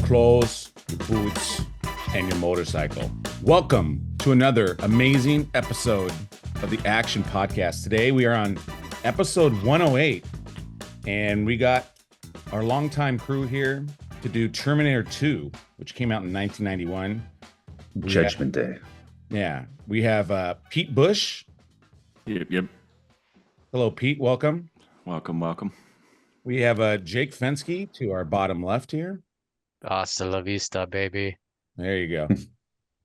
clothes, your boots, and your motorcycle. Welcome to another amazing episode of the Aaaction podcast. Today we are on episode 108, and we got our longtime crew here to do Terminator 2, which came out in 1991. Judgment Day. Yeah, we have Pete Busch. Yep. Hello, Pete. Welcome. Welcome. We have Jake Fenske to our bottom left here. Hasta la vista, baby. There you go.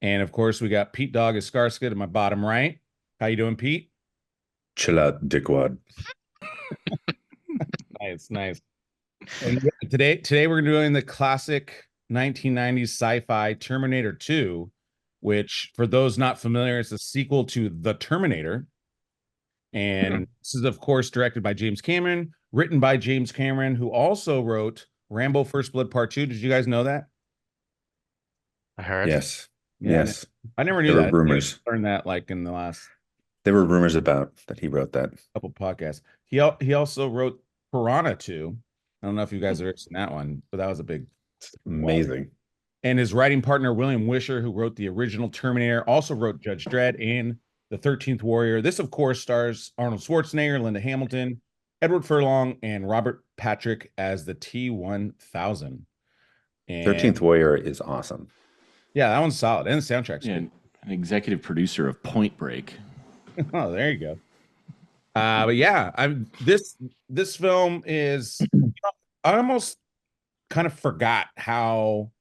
And of course, we got Pete Dog Escarcega to my bottom right. How you doing, Pete? Chill out, dickwad. Nice. And today we're doing the classic 1990s sci-fi Terminator 2, which, for those not familiar, is a sequel to The Terminator. And this is, of course, directed by James Cameron, written by James Cameron, who also wrote Rambo First Blood Part 2. Did you guys know that? I heard. Yes. Yeah, Yes. I never knew There that. were rumors. I learned that like in the last There were rumors about that he wrote that. couple podcasts. He also wrote Piranha 2. I don't know if you guys have seen that one, but that was a big, Amazing. And his writing partner, William Wisher, who wrote the original Terminator, also wrote Judge Dredd and The 13th Warrior. This, of course, stars Arnold Schwarzenegger, Linda Hamilton, Edward Furlong, and Robert Patrick as the T-1000. And 13th Warrior is awesome. yeah, that one's solid. And the soundtrack's Yeah, good. an executive producer of Point Break. Oh, there you go. But yeah, this film is, I almost kind of forgot how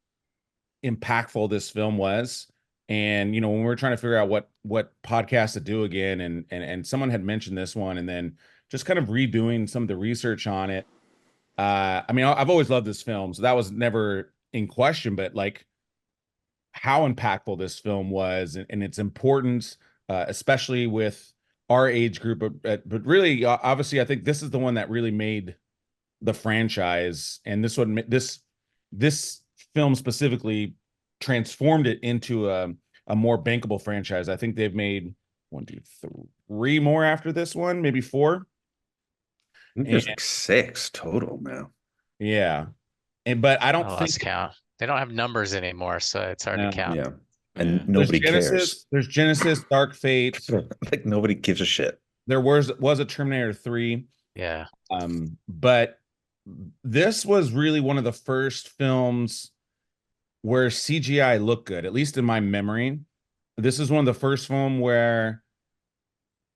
impactful this film was. And when we were trying to figure out what podcast to do again, and someone had mentioned this one, and then just kind of redoing some of the research on it. I've always loved this film, so that was never in question, but like how impactful this film was and its importance, especially with our age group, but really, obviously, I think this is the one that really made the franchise, and this film specifically transformed it into a more bankable franchise. I think they've made 1, 2, 3 more after this one, maybe 4. I think there's like 6 total now. Yeah, but I don't Oh, think let's count. They don't have numbers anymore, so it's hard to count. Yeah. And Yeah. nobody there's cares. There's Genesis, Dark Fate. Like nobody gives a shit. There was a Terminator 3. Yeah. But this was really one of the first films where CGI looked good, at least in my memory. This is one of the first film where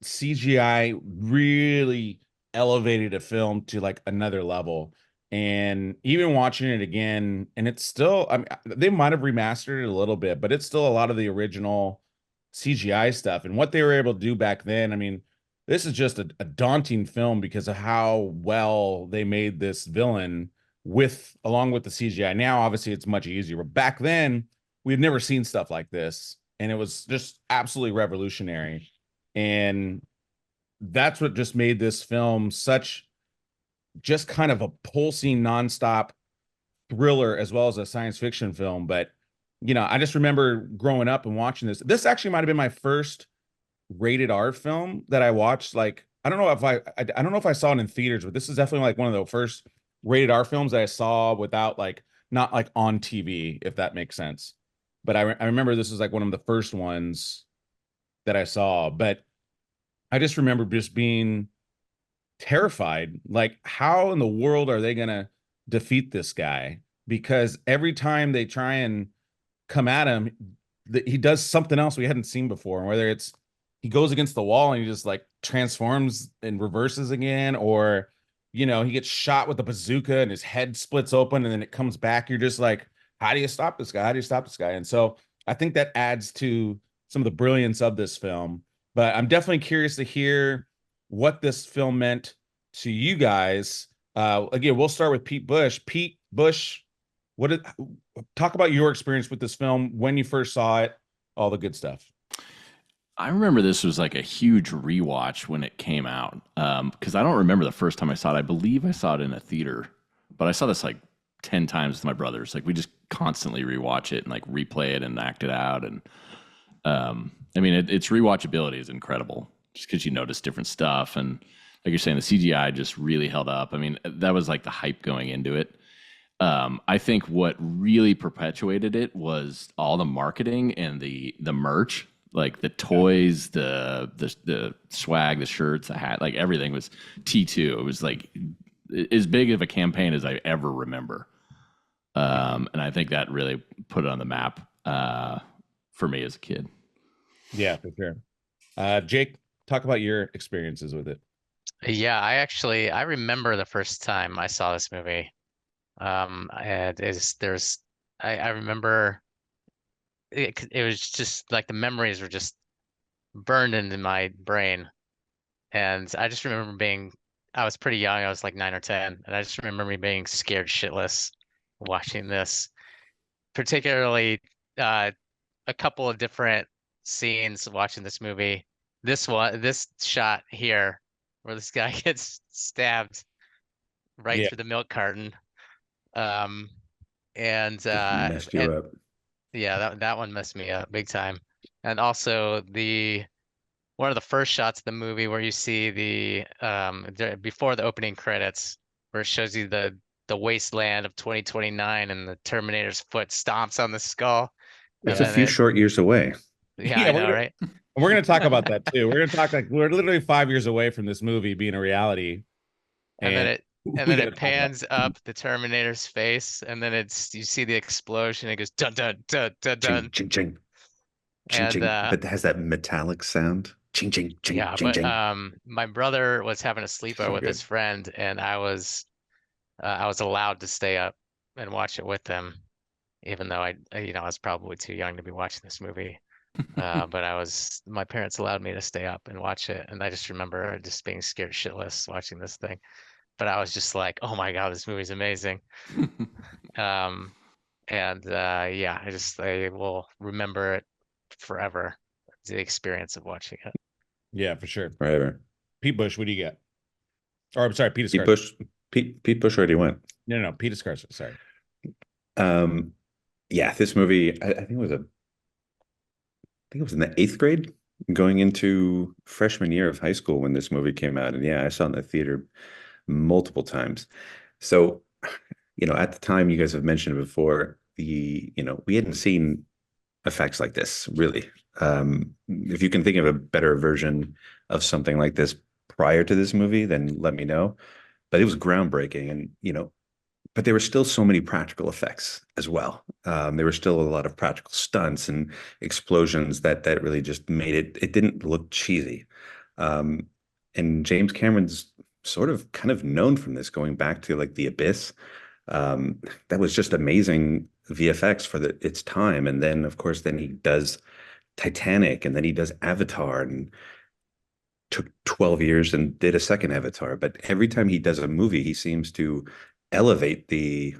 CGI really elevated a film to like another level. And even watching it again, and it's still, they might have remastered it a little bit, but it's still a lot of the original CGI stuff. And what they were able to do back then, this is just a daunting film because of how well they made this villain along with the CGI. Now, obviously, it's much easier, but back then, we've never seen stuff like this, and it was just absolutely revolutionary. And that's what just made this film such just kind of a pulsing nonstop thriller as well as a science fiction film. But I just remember growing up and watching this. This actually might have been my first rated R film that I watched. Like, I don't know if I saw it in theaters, but this is definitely like one of the first rated R films that I saw without not like on TV, if that makes sense. But I remember this was like one of the first ones that I saw. But I just remember just being terrified, like, how in the world are they gonna defeat this guy? Because every time they try and come at him, he does something else we hadn't seen before. And whether it's he goes against the wall and he just like transforms and reverses again, or he gets shot with a bazooka and his head splits open and then it comes back. You're just like, how do you stop this guy? How do you stop this guy? And so I think that adds to some of the brilliance of this film. But I'm definitely curious to hear what this film meant to you guys. Again, we'll start with Pete Busch. Pete Busch, talk about your experience with this film, when you first saw it, all the good stuff. I remember this was like a huge rewatch when it came out, because I don't remember the first time I saw it. I believe I saw it in a theater, but I saw this like 10 times with my brothers. Like, we just constantly rewatch it and like replay it and act it out. And its rewatchability is incredible, just because you notice different stuff. And like you're saying, the CGI just really held up. That was like the hype going into it. I think what really perpetuated it was all the marketing and the merch, like the toys, the swag, the shirts, the hat, like everything was T2. It was like as big of a campaign as I ever remember. And I think that really put it on the map for me as a kid. Yeah, for sure. Jake, talk about your experiences with it. Yeah, I remember the first time I saw this movie. And I remember it was just like the memories were just burned into my brain. And I just remember I was pretty young. I was like 9 or 10. And I just remember me being scared shitless watching this, particularly a couple of different scenes watching this movie. This shot here, where this guy gets stabbed right Yeah. through the milk carton. Um, and Just messed you up. yeah, that one messed me up big time. And also one of the first shots of the movie where you see before the opening credits, where it shows you the wasteland of 2029 and the Terminator's foot stomps on the skull. It's And a few then short years away. yeah, I know, right? We're gonna talk about that too. We're gonna talk like we're literally 5 years away from this movie being a reality, And then and it and we then got to it talk about pans up the Terminator's face, and then you see the explosion. It goes dun dun dun dun Ching, dun, ching, ching, ching, and ching. But it has that metallic sound. Ching, ching, ching, yeah. ching, But ching. my brother was having a sleepover So with his good. friend, and I was allowed to stay up and watch it with them, even though I was probably too young to be watching this movie. But my parents allowed me to stay up and watch it, and I just remember just being scared shitless watching this thing. But I was just like, oh my God, this movie's amazing. Um, and yeah, I will remember it forever, the experience of watching it. Yeah, for sure. Forever. Pete Busch, what do you get? Or I'm sorry, Pete Pete Escarcega. Busch. Pete Busch already went. No, Pete Escarcega. Sorry. Yeah, this movie. I think it was in the 8th grade, going into freshman year of high school when this movie came out, and yeah, I saw it in the theater multiple times. So, at the time, you guys have mentioned it before, we hadn't seen effects like this, really. If you can think of a better version of something like this prior to this movie, then let me know. But it was groundbreaking, and but there were still so many practical effects as well. There were still a lot of practical stunts and explosions that really just made it. It didn't look cheesy. And James Cameron's sort of kind of known from this, going back to like The Abyss. That was just amazing VFX for its time. And then, of course, then he does Titanic, and then he does Avatar, and took 12 years and did a second Avatar. But every time he does a movie, he seems to elevate the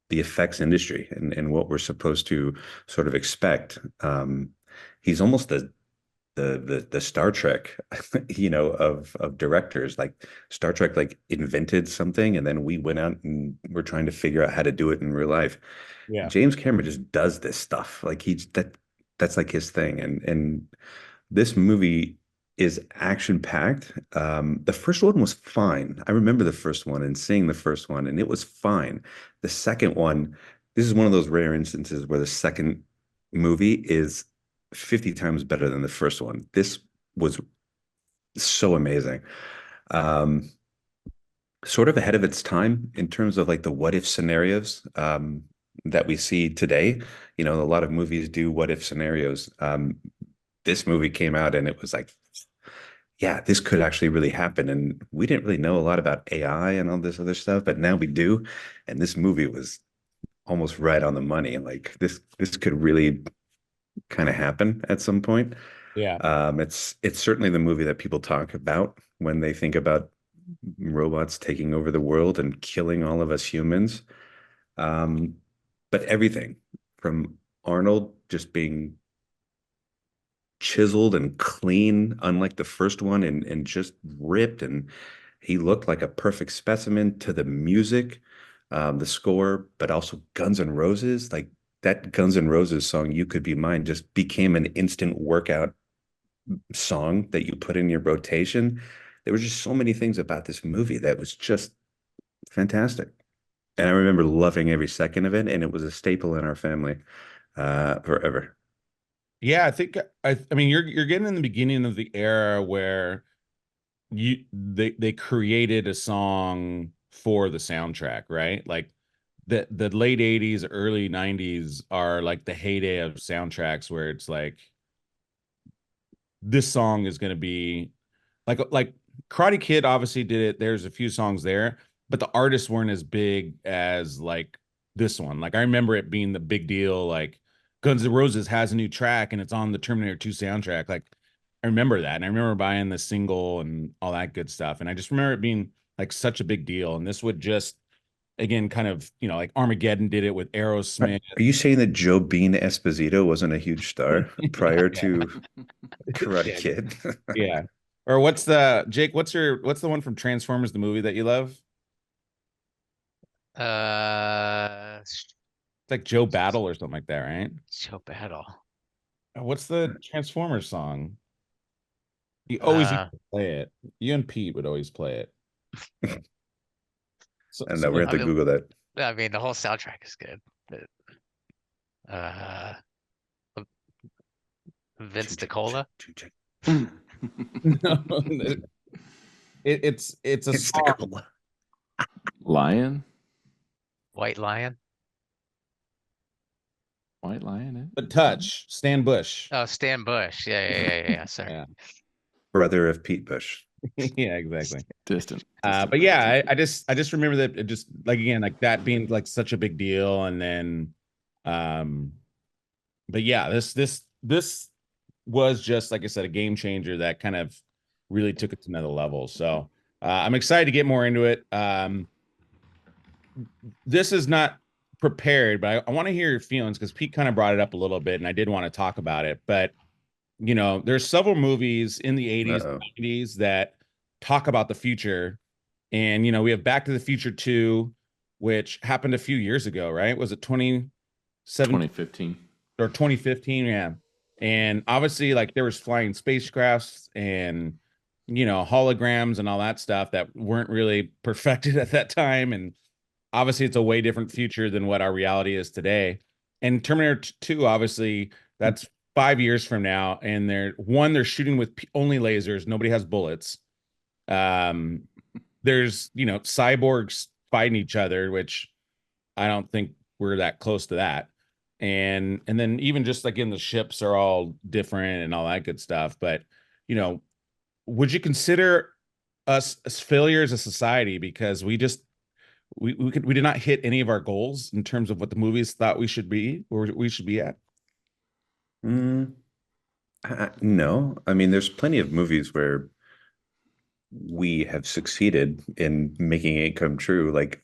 effects industry and what we're supposed to sort of expect. He's almost the Star Trek, of directors. Like Star Trek, like invented something, and then we went out and we're trying to figure out how to do it in real life. Yeah. James Cameron just does this stuff. Like that's like his thing. And this movie is action packed. The first one was fine. I remember the first one and seeing the first one, and it was fine. The second one, this is one of those rare instances where the second movie is 50 times better than the first one. This was so amazing. Sort of ahead of its time in terms of like the what if scenarios that we see today. A lot of movies do what if scenarios. This movie came out and it was like, yeah, this could actually really happen. And we didn't really know a lot about AI and all this other stuff, but now we do. And this movie was almost right on the money. Like this could really kind of happen at some point. Yeah. It's certainly the movie that people talk about when they think about robots taking over the world and killing all of us humans. But everything from Arnold just being chiseled and clean, unlike the first one, and just ripped, and he looked like a perfect specimen, to the music, the score, but also Guns N' Roses. Like that Guns N' Roses song, "You Could Be Mine," just became an instant workout song that you put in your rotation. There were just so many things about this movie that was just fantastic. And I remember loving every second of it, and it was a staple in our family forever. Yeah, I think I mean you're getting in the beginning of the era where they created a song for the soundtrack, right? Like the late 80s, early 90s are like the heyday of soundtracks where it's like this song is going to be like Karate Kid obviously did it. There's a few songs there, but the artists weren't as big as like this one. Like I remember it being the big deal. Like Guns N' Roses has a new track and it's on the Terminator 2 soundtrack. Like I remember that, and I remember buying the single and all that good stuff. And I just remember it being like such a big deal. And this would just again kind of like Armageddon did it with Aerosmith. Are you saying that Joe Bean Esposito wasn't a huge star prior Yeah. to Karate Yeah. Kid? Yeah. Or what's the Jake? What's the one from Transformers, the movie that you love? It's like Joe Battle or something like that, right? Joe Battle. What's the Transformers song? You always used Uh, to play it. You and Pete would always play it. So, I know we're so going to have to Google that. I mean, the whole soundtrack is good. But, uh, Vince DiCola. no, it's a It's song. DiCola. Lion? White Lion. White Lion, eh? The Touch, Stan Bush. Oh, Stan Bush. Yeah. Sorry. Yeah. Brother of Pete Bush. Yeah, exactly. Distant. But yeah, I just remember that it just like again like that being like such a big deal, and then but yeah, this was just like I said a game changer that kind of really took it to another level. So I'm excited to get more into it. This is not prepared, but I want to hear your feelings because Pete kind of brought it up a little bit, and I did want to talk about it. But there's several movies in the 80s, Uh-oh. 90s that talk about the future. And we have Back to the Future 2, which happened a few years ago, right? Was it 2015 or 2015? Yeah. And obviously, like there was flying spacecrafts and holograms and all that stuff that weren't really perfected at that time. And obviously, it's a way different future than what our reality is today. And Terminator 2, obviously, that's 5 years from now. And they're shooting with only lasers. Nobody has bullets. There's cyborgs fighting each other, which I don't think we're that close to that. And then even just like in the ships are all different and all that good stuff. But would you consider us as failures as a society because we did not hit any of our goals in terms of what the movies thought we should be or we should be at? No, I mean, there's plenty of movies where we have succeeded in making it come true. Like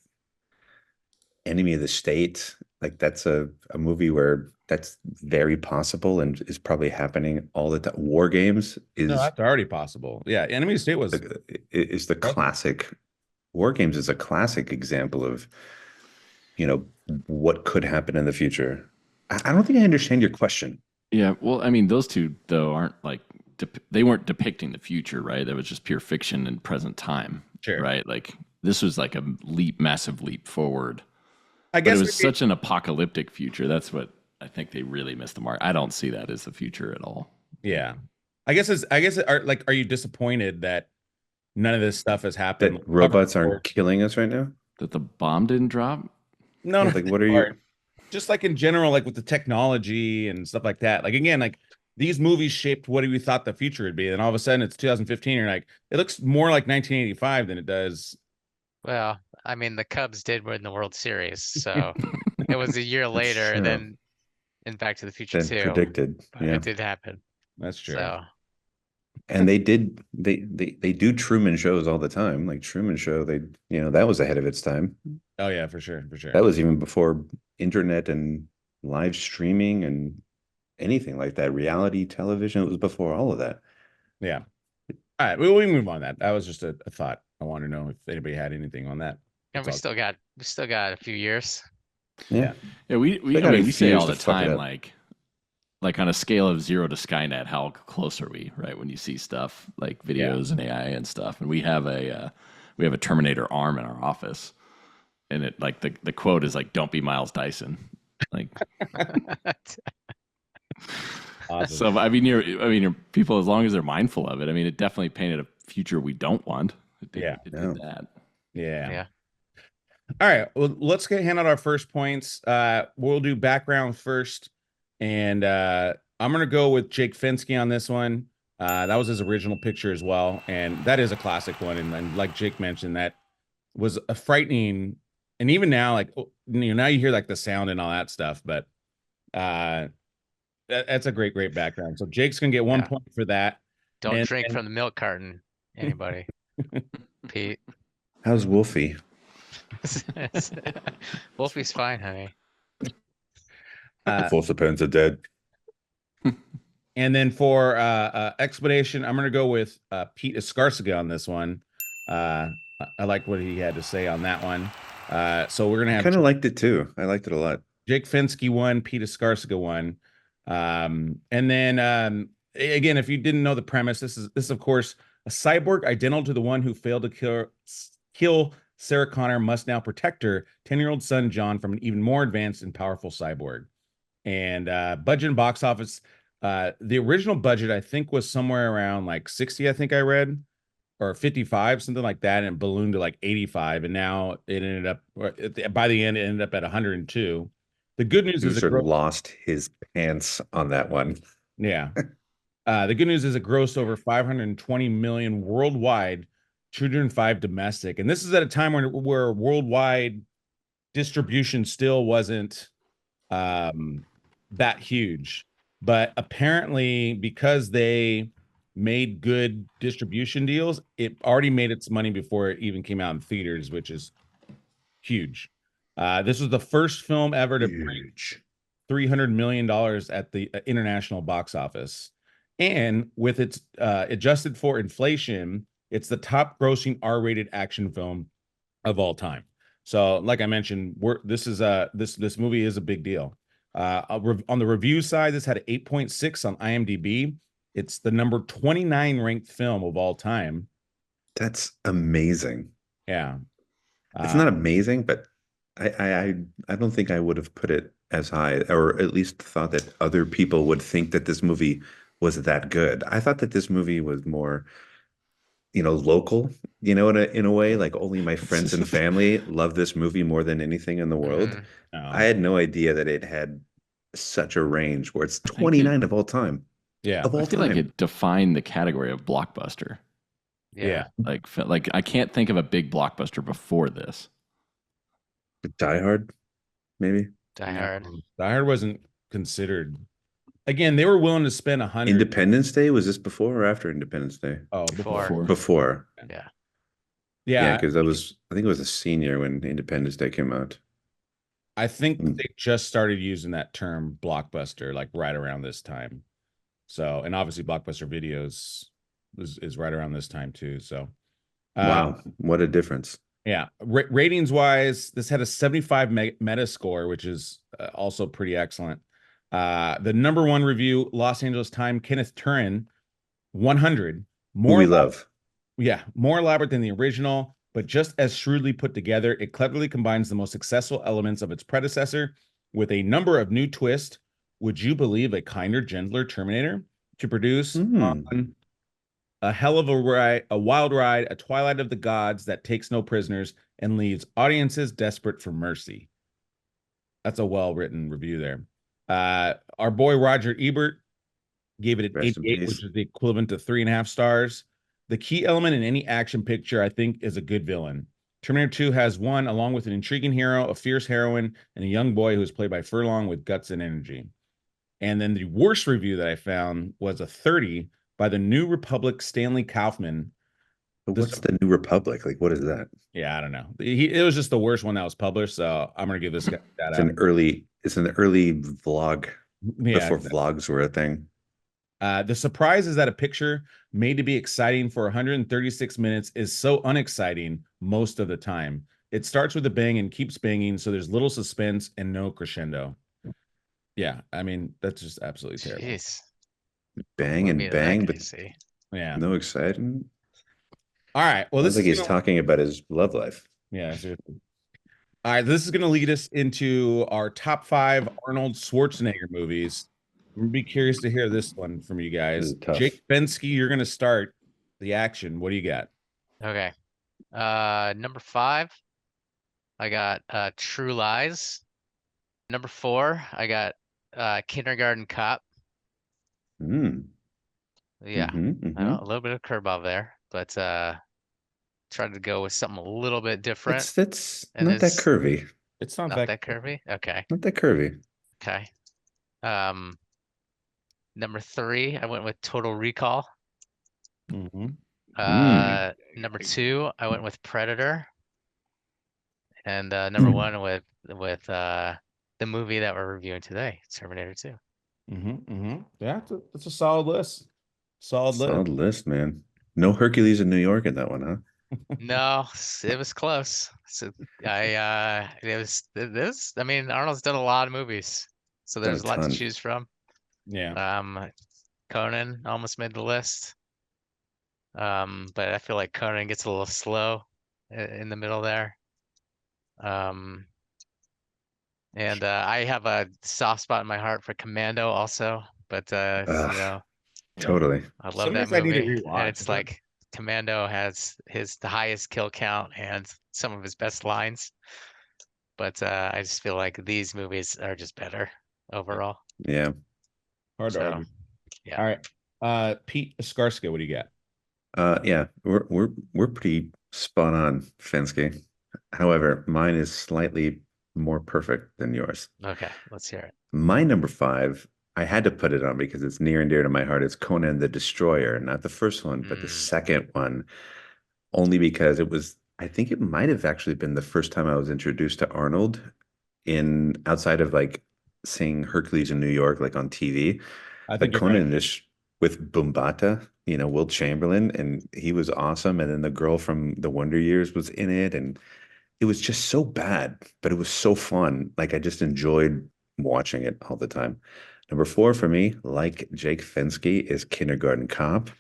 Enemy of the State, like that's a movie where that's very possible and is probably happening all the time. War Games No, is that's already possible. Yeah, Enemy of the State was the classic. War Games is a classic example of what could happen in the future. I don't think I understand your question. Yeah, well, I mean, those two though aren't like they weren't depicting the future, right? That was just pure fiction in present time, Sure. right? Like this was like a massive leap forward. I But guess it was such an apocalyptic future. That's what I think they really missed the mark. I don't see that as the future at all. yeah. Are you disappointed that none of this stuff has happened? That robots aren't killing us right now? That the bomb didn't drop? No, Yeah, no, like what are you? just like in general, like with the technology and stuff like that. Like again, like these movies shaped what we thought the future would be, and all of a sudden it's 2015. You're like, it looks more like 1985 than it does. Well, I mean, the Cubs did win the World Series, so it was a year That's later true. than in Back to the Future Than 2. predicted. But Yeah. it did happen. That's true. So And they do Truman shows all the time. Like Truman Show, that was ahead of its time. Oh yeah, for sure, for sure. That was even before internet and live streaming and anything like that. Reality television, it was before all of that. Yeah. All right, we move on that. That was just a thought. I want to know if anybody had anything on that. and we still got a few years. Yeah. Yeah, we They got a we say few all years the to fuck it time, up. like on a scale of 0 to Skynet, how close are we, right? When you see stuff like videos and AI and stuff, and we have a Terminator arm in our office. and it like the quote is like, "Don't be Miles Dyson." Like, Awesome. so I mean, you're people, as long as they're mindful of it. I mean, it definitely painted a future we don't want. It did, Yeah. it No. did that. Yeah. Yeah. All right. Well, let's hand out our first points. We'll do background first, and I'm gonna go with Jake Fenske on this one. That was his original picture as well, and that is a classic one. And like Jake mentioned, that was a frightening. And even now, like now you hear like the sound and all that stuff, but that's a great background. So Jake's gonna get 1 point for that. Don't And drink from the milk carton, anybody. Pete. How's Wolfie? Wolfie's fine, honey. Both the parents are dead. And then for explanation, I'm gonna go with Pete Escarcega on this one. I like what he had to say on that one. So we're gonna I have kind of liked it too. I liked it a lot. Jake Fenske one, Pete Escarcega one. And then again, if you didn't know the premise, this is of course a cyborg identical to the one who failed to kill Sarah Connor must now protect her 10-year-old son John from an even more advanced and powerful cyborg. And budget and box office, the original budget I think was somewhere around like 60, I think I read, or 55, something like that, and it ballooned to like 85, and now it ended up by the end it ended up at 102. The good news is Producer lost his pants on that one. yeah. The good news is it grossed over 520 million worldwide, 205 domestic, and this is at a time where worldwide distribution still wasn't that huge. But apparently, because they made good distribution deals, it already made its money before it even came out in theaters, which is huge. This was the first film ever to break $300 million at the international box office. And with its adjusted for inflation, it's the top grossing R-rated action film of all time. So, like I mentioned, this movie is a big deal. On the review side, this had an 8.6 on IMDb. It's the number 29 ranked film of all time. That's amazing. Yeah. It's not amazing, but I don't think I would have put it as high, or at least thought that other people would think that this movie was that good. I thought that this movie was more, local, in a way, like only my friends and family love this movie more than anything in the world. I had no idea that it had such a range where it's 29 of all time. Yeah. Of all I feel time. like it defined the category of blockbuster. Yeah. Like I can't think of a big blockbuster before this. Die Hard, maybe. Die Hard. Die Hard wasn't considered. Again, they were willing to spend 100. Independence Day, was this before or after Independence Day? Oh, Before. Yeah. Yeah, because I think it was a senior when Independence Day came out. I think they just started using that term blockbuster like right around this time. So, and obviously Blockbuster Videos is right around this time too. So, wow, what a difference. Yeah. Ratings wise, this had a 75 Metascore, which is also pretty excellent. The number one review, Los Angeles Times, Kenneth Turin, 100. More we love. Yeah, more elaborate than the original, but just as shrewdly put together. It cleverly combines the most successful elements of its predecessor with a number of new twists. Would you believe a kinder, gentler Terminator to produce on a hell of a ride, a wild ride, a Twilight of the Gods that takes no prisoners and leaves audiences desperate for mercy? That's a well-written review there. Our boy Roger Ebert gave it an 88, which is the equivalent to 3.5 stars. The key element in any action picture, I think, is a good villain. Terminator 2 has one, along with an intriguing hero, a fierce heroine, and a young boy who is played by Furlong with guts and energy. And then the worst review that I found was a 30 by the New Republic Stanley Kaufman. What's the New Republic? Like, what is that? Yeah, I don't know. It was just the worst one that was published, so I'm gonna give this guy that it's an early vlog before vlogs were a thing. The surprise is that a picture made to be exciting for 136 minutes is so unexciting most of the time. It starts with a bang and keeps banging, so there's little suspense and no crescendo. Yeah, I mean, that's just absolutely terrible. Jeez. Bang and bang, but yeah, no exciting. All right, well, this is like he's talking about his love life. Yeah, seriously. All right, this is going to lead us into our top 5 Arnold Schwarzenegger movies. I'm going to be curious to hear this one from you This guys. is tough. Jake Fenske, you're going to start the action. What do you got? Okay. Number 5, I got True Lies. Number 4, I got Kindergarten Cop. Mm. Yeah, I know, a little bit of curveball there, but tried to go with something a little bit different. That's And not that curvy. It's not not that curvy. Okay. Not that curvy. Okay. Number 3, I went with Total Recall. Mhm. Number 2, I went with Predator. And number 1 with the movie that we're reviewing today, Terminator 2. Yeah, it's a solid list. Solid Solid list. list, man. No Hercules in New York in that one, huh? No, it was close. So it was this. I mean, Arnold's done a lot of movies, so Done a there's a lot to ton. choose from. Yeah. Conan almost made the list. But I feel like Conan gets a little slow in the middle there. And I have a soft spot in my heart for Commando also, but Ugh, you know, totally. I love Some that days I need to movie, and rewatch. it's like Commando has the highest kill count and some of his best lines, but I just feel like these movies are just better overall. Yeah. Hard to So, argue. yeah. All right. Pete Escarcega, what do you got? Yeah, we're pretty spot on, Fenske. However, mine is slightly more perfect than yours. Okay, let's hear it. My number 5, I had to put it on because it's near and dear to my heart. It's Conan the Destroyer, not the first one, but the second one, only because I think it might have actually been the first time I was introduced to Arnold in outside of like seeing Hercules in New York, like on TV. I But think you're right. Conan this with Bumbata, Will Chamberlain, and he was awesome. And then the girl from the Wonder Years was in it, and it was just so bad, but it was so fun. Like I just enjoyed watching it all the time. Number 4 for me, like Jake Fenske, is Kindergarten Cop.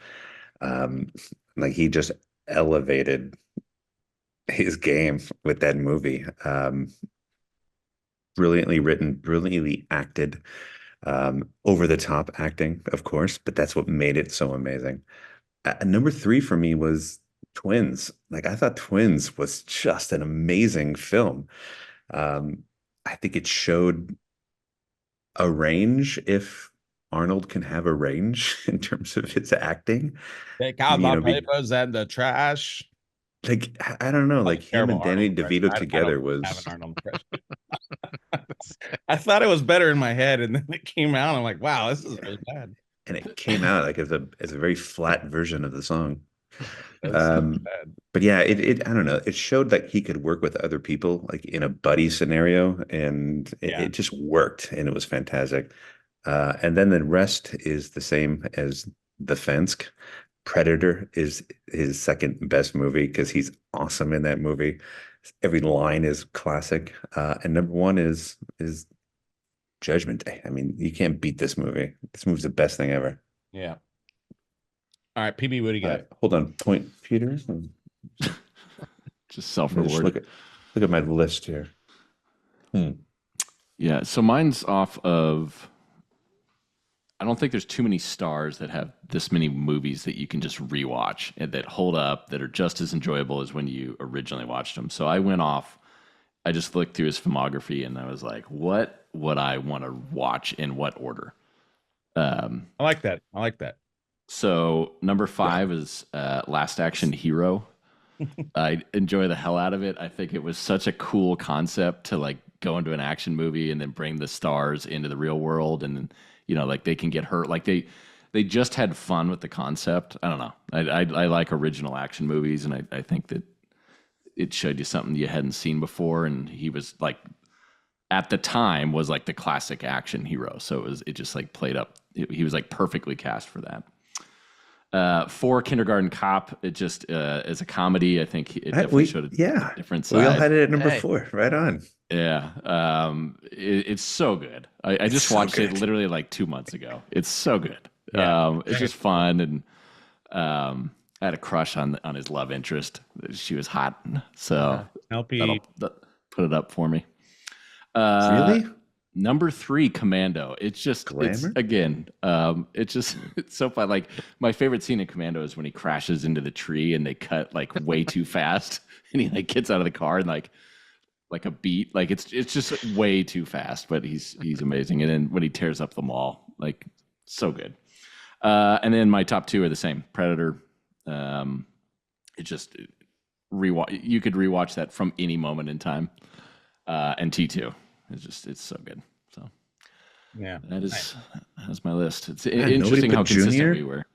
Um, like he just elevated his game with that movie. Brilliantly written, brilliantly acted, over the top acting, of course, but that's what made it so amazing. Number 3 for me was Twins. Like I thought Twins was just an amazing film. Um, I think it showed a range if Arnold can have a range in terms of his acting. Take out my Be, papers and the trash. like I don't know, like him Terrible and Danny Arnold impression. DeVito I don't together have an was, Arnold impression. I thought it was better in my head, and then it came out. I'm like, wow, this is really bad. and it came out like as a very flat version of the song. That's so bad. But yeah, it I don't know. It showed that he could work with other people, like in a buddy scenario, and it just worked, and it was fantastic. And then the rest is the same as the Fenske. Predator is his second best movie because he's awesome in that movie. Every line is classic. And number 1 is Judgment Day. I mean, you can't beat this movie. This movie's the best thing ever. Yeah. All right, PB, what do you got? Hold on, point Peter. Just self-reward. Look at my list here. Yeah, so mine's off of. I don't think there's too many stars that have this many movies that you can just rewatch and that hold up, that are just as enjoyable as when you originally watched them. So I just looked through his filmography and I was like, what would I want to watch in what order? I like that. So number 5 is Last Action Hero. I enjoy the hell out of it. I think it was such a cool concept to like go into an action movie and then bring the stars into the real world, and like they can get hurt. Like they just had fun with the concept. I don't know. I like original action movies, and I think that it showed you something you hadn't seen before. And he was like, at the time, was like the classic action hero. So it just like played up. He was like perfectly cast for that. For Kindergarten Cop, it just as a comedy, I think it definitely showed a different side. We all had it at number 4, right on. Yeah, it's so good. I just watched it literally like 2 months ago. It's so good. Yeah. It's just fun, and I had a crush on his love interest. She was hot, so LP. put it up for me. Really? Number 3, Commando. It's just, Glamour? it's so fun. Like, my favorite scene in Commando is when he crashes into the tree and they cut like way too fast, and he like gets out of the car and like a beat. Like, it's just way too fast, but he's amazing. And then when he tears up the mall, like, so good. And then my top 2 are the same. Predator. It just rewatch. You could rewatch that from any moment in time. And T2. It's so good. So Yeah, that's my list. It's Man, interesting how Junior? consistent we were.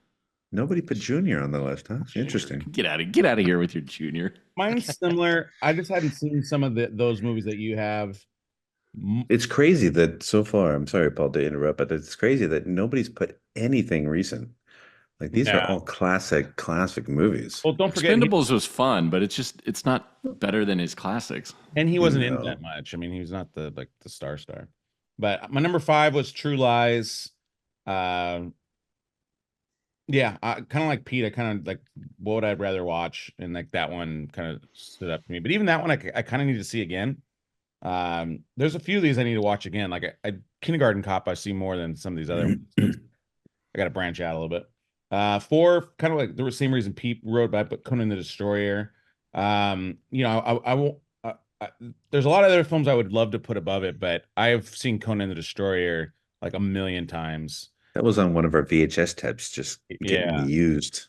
Nobody put Junior on the list, huh? Interesting. Get out of here with your Junior. mine's similar. I just hadn't seen some of those movies that you have. It's crazy that so far, I'm sorry, Paul, to interrupt, but it's crazy that nobody's put anything recent. Like, these are all classic movies. Well, don't forget, Expendables was fun, but it's not better than his classics. and he wasn't in No. that much. I mean, he was not the star. But my number 5 was True Lies. Yeah, kind of like Pete. I kind of like what would I rather watch, and like that one kind of stood up to me. But even that one, I kind of need to see again. There's a few of these I need to watch again. Like Kindergarten Cop, I see more than some of these other ones. I got to branch out a little bit. 4, kind of like the same reason Pete wrote about, but Conan the Destroyer. You know, I won't. There's a lot of other films I would love to put above it, but I've seen Conan the Destroyer like a million times. That was on one of our VHS tapes, just getting used.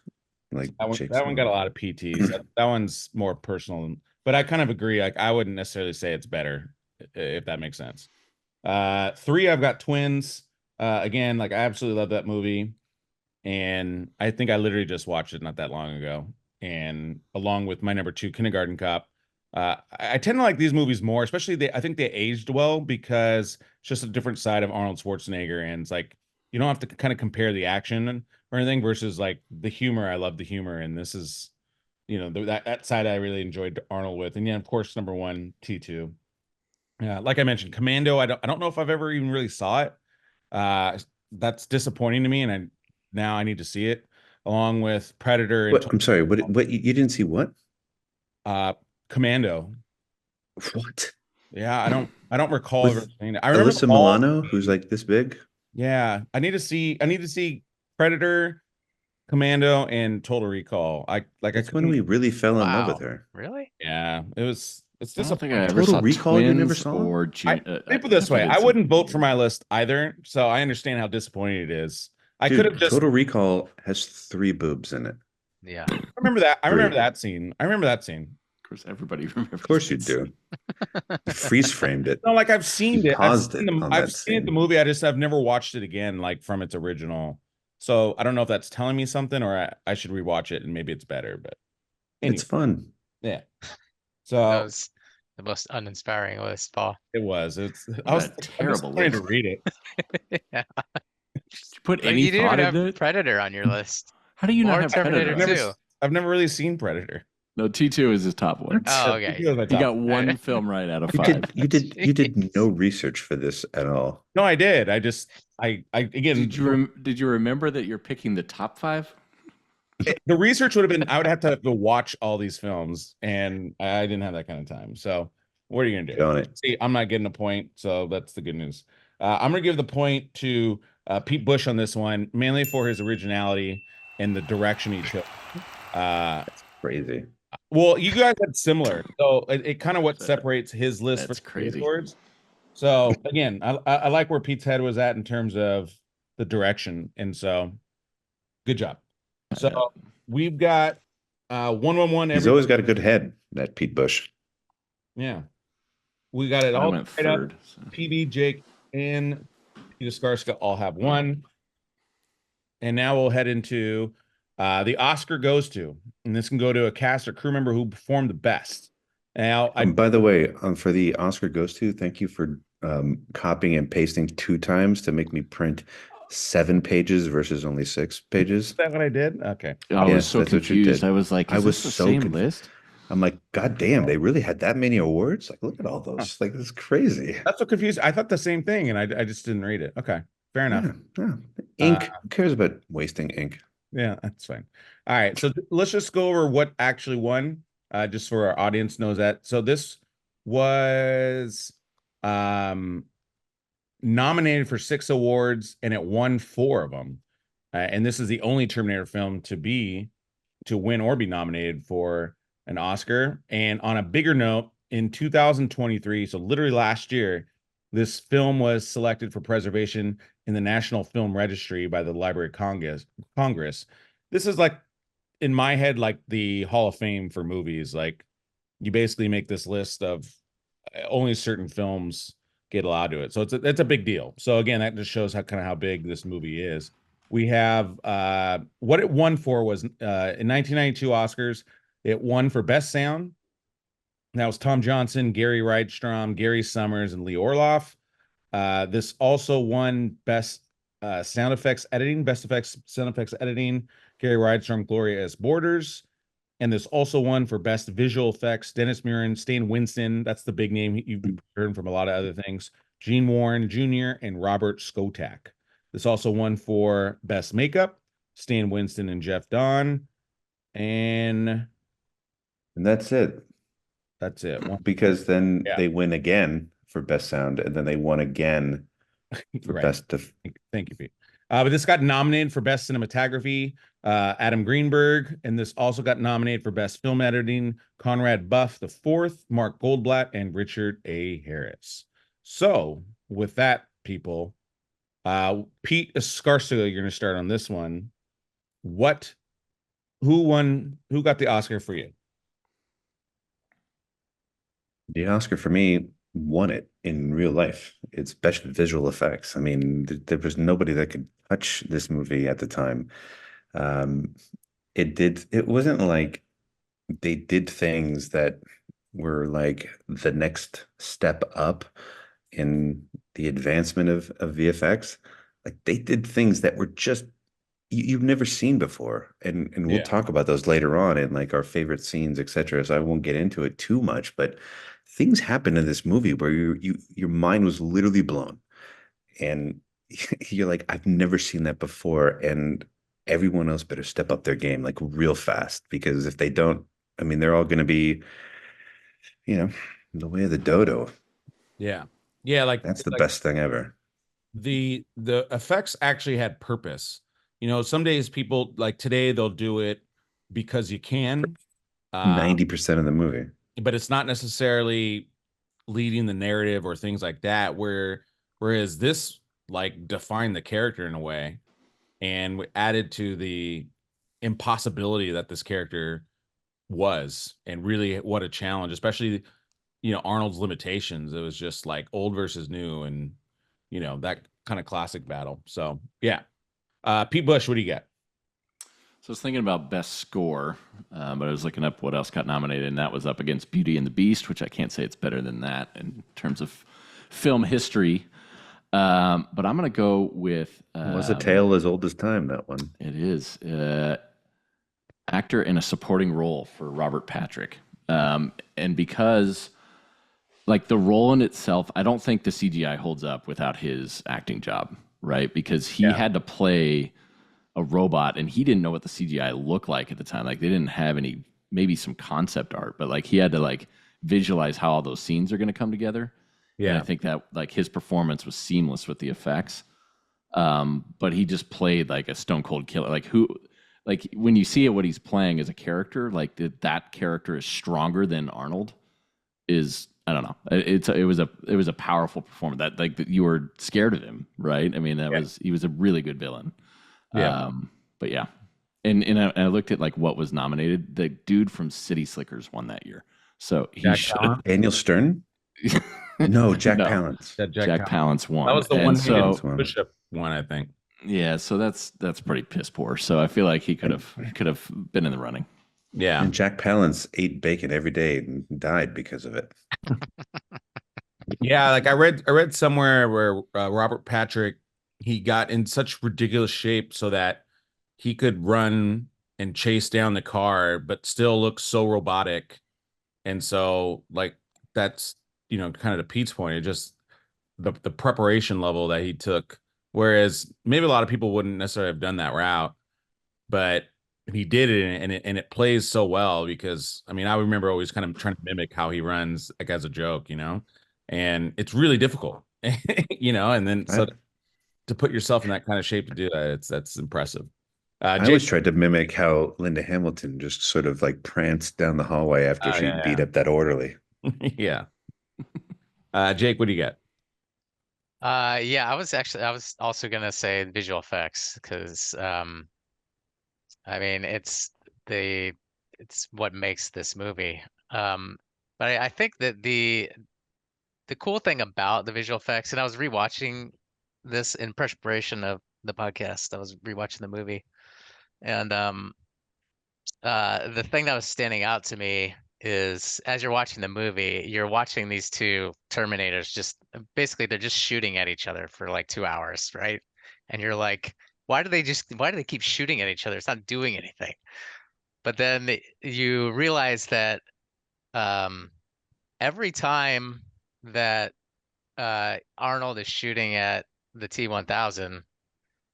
Like, that one got a lot of PTs. that one's more personal, but I kind of agree. Like, I wouldn't necessarily say it's better, if that makes sense. 3, I've got Twins. Again, like, I absolutely love that movie, and I think I literally just watched it not that long ago. And along with my number 2, Kindergarten Cop. I tend to like these movies more, especially I think they aged well because it's just a different side of Arnold Schwarzenegger, and it's like you don't have to kind of compare the action or anything versus like the humor. I love the humor, and this is, you know, that side I really enjoyed Arnold with. And yeah, of course, number 1, T2. Yeah, like I mentioned, Commando. I don't know if I've ever even really saw it. That's disappointing to me, and now I need to see it along with Predator. And I'm sorry. What you didn't see what? Commando. What? Yeah, I don't recall ever seeing it. I remember Alyssa Milano, who's like this big. Yeah, I need to see Predator, Commando, and Total Recall. That's when we really fell in love with her. Really? Yeah, it's I don't think disappointing. I ever Total saw Recall you never Twins saw? or Put it this way, I wouldn't vote for my list either, so I understand how disappointing it is. I could have just Total Recall has 3 boobs in it. Yeah. I remember that. I remember 3. that scene. I remember that scene. Of course, everybody remembers. Of course you do. You freeze framed it. No, like I've seen it. Paused it on I've that seen it, the scene. movie. I've never watched it again, like from its original. So I don't know if that's telling me something, or I should rewatch it and maybe it's better. But anyway, It's fun. yeah. That So was the most uninspiring list, Paul. it was. I was terrible to read it. Yeah. Did you put Like, any you didn't thought even into have it? Predator on your list. How do you Or not have Terminator Predator? 2. I've never really seen Predator. No, T2 is his top one. Oh, okay. He was my You top. got one film right out of You 5. did no research for this at all. No, I did. I again. Did you remember that you're picking the top 5? The research would have been I would have to go watch all these films, and I didn't have that kind of time. So what are you gonna do? Get on it. See, I'm not getting a point, so that's the good news. I'm gonna give the point to Pete Busch on this one, mainly for his originality and the direction he took. Crazy. Well, you guys had similar, so it kind of what separates his list That's for crazy. towards. So again, I like where Pete's head was at in terms of the direction, and so good job. So we've got 111. He's always got a good head, that Pete Busch. Yeah, we got it I all went right up. third. So. PB, Jake, and Pete Escarcega all have 1, and now we'll head into the Oscar goes to, and this can go to a cast or crew member who performed the best. Now, By the way, for the Oscar goes to, thank you for copying and pasting 2 times to make me print 7 pages versus only 6 pages. Is that what I did? Okay. I was so that's what you confused. did. I was like, I is was this so the same confused. list? I'm like, God damn, they really had that many awards? Like, look at all those. Like, this is crazy. That's what confused. I thought the same thing, and I just didn't read it. Okay, fair enough. Yeah. Ink. Who cares about wasting ink? Yeah, that's fine. All right, so let's just go over what actually won, just for our audience knows that. So this was um nominated for 6 awards, and it won 4 of them. And this is the only Terminator film to win or be nominated for an Oscar. And on a bigger note, in 2023, so literally last year, this film was selected for preservation in the National Film Registry by the Library of Congress. This is like, in my head, like the Hall of Fame for movies. Like, you basically make this list of only certain films get allowed to it. So it's a big deal. So again, that just shows how big this movie is. We have what it won for was in 1992 Oscars, it won for Best Sound. That was Tom Johnson, Gary Rydstrom, Gary Summers, and Lee Orloff. This also won Best Sound Effects Editing, Best Effects Sound Effects Editing, Gary Rydstrom, Gloria S. Borders. And this also won for Best Visual Effects, Dennis Muren, Stan Winston. That's the big name you've heard from a lot of other things. Gene Warren Jr. and Robert Skotak. This also won for Best Makeup, Stan Winston and Jeff Don. And that's it. That's it. Because then they win again for Best Sound, and then they won again for right. Best. Thank you, Pete. But this got nominated for Best Cinematography, Adam Greenberg, and this also got nominated for Best Film Editing, Conrad Buff the Fourth, Mark Goldblatt, and Richard A. Harris. So with that, people, Pete Escarcega, you're going to start on this one. Who got the Oscar for you? The Oscar for me won it in real life. It's Best Visual Effects. I mean, there was nobody that could touch this movie at the time. It wasn't like they did things that were like the next step up in the advancement of VFX. Like, they did things that were just you've never seen before, and we'll talk about those later on in like our favorite scenes, etc. So I won't get into it too much, but things happened in this movie where your mind was literally blown, and you're like, I've never seen that before, and everyone else better step up their game like real fast, because if they don't, I mean, they're all going to be, the way of the dodo. Yeah, like that's the best thing ever. The effects actually had purpose. Some days people, like today, they'll do it because you can. 90% of the movie. But it's not necessarily leading the narrative or things like that. Whereas this like defined the character in a way, and added to the impossibility that this character was, and really what a challenge, especially Arnold's limitations. It was just like old versus new, and that kind of classic battle. So yeah. Pete Busch, what do you got? So I was thinking about Best Score, but I was looking up what else got nominated, and that was up against Beauty and the Beast, which I can't say it's better than that in terms of film history. But I'm going to go with... was a tale as old as time, that one. It is. Actor in a supporting role for Robert Patrick. And because, like, the role in itself, I don't think the CGI holds up without his acting job, right? Because he had to play a robot, and he didn't know what the CGI looked like at the time. Like, they didn't have any, maybe some concept art, but like he had to like visualize how all those scenes are going to come together. Yeah. And I think that like his performance was seamless with the effects. But he just played like a stone cold killer. Like when you see it, what he's playing as a character, like that character is stronger than Arnold is. I don't know. It was a powerful performance that you were scared of him, right? I mean, he was a really good villain. Yeah. But yeah. And I looked at like what was nominated. The dude from City Slickers won that year. So he should. Daniel Stern? No, Jack Palance. Jack Palance won. That was the one Bishop won, I think. Yeah, so that's pretty piss poor. So I feel like he could have been in the running. Yeah. And Jack Palance ate bacon every day and died because of it. Yeah, like I read somewhere where Robert Patrick, he got in such ridiculous shape so that he could run and chase down the car, but still look so robotic. And so like that's, kind of to Pete's point, it just the preparation level that he took. Whereas maybe a lot of people wouldn't necessarily have done that route, but he did it, and it plays so well because I mean I remember always kind of trying to mimic how he runs like as a joke, and it's really difficult, and then I, so to put yourself in that kind of shape to do that, that's impressive. I Jake, always tried to mimic how Linda Hamilton just sort of like pranced down the hallway after she beat yeah, up that orderly. yeah. Jake, what do you got? Yeah, I was also gonna say visual effects because I mean the it's what makes this movie. But I think that the cool thing about the visual effects, and I was rewatching this in preparation of the podcast. I was rewatching the movie, and the thing that was standing out to me is as you're watching the movie, you're watching these two Terminators just basically they're just shooting at each other for like 2 hours, right? And you're like, why do they keep shooting at each other? It's not doing anything. But then you realize that um, every time that Arnold is shooting at the T-1000,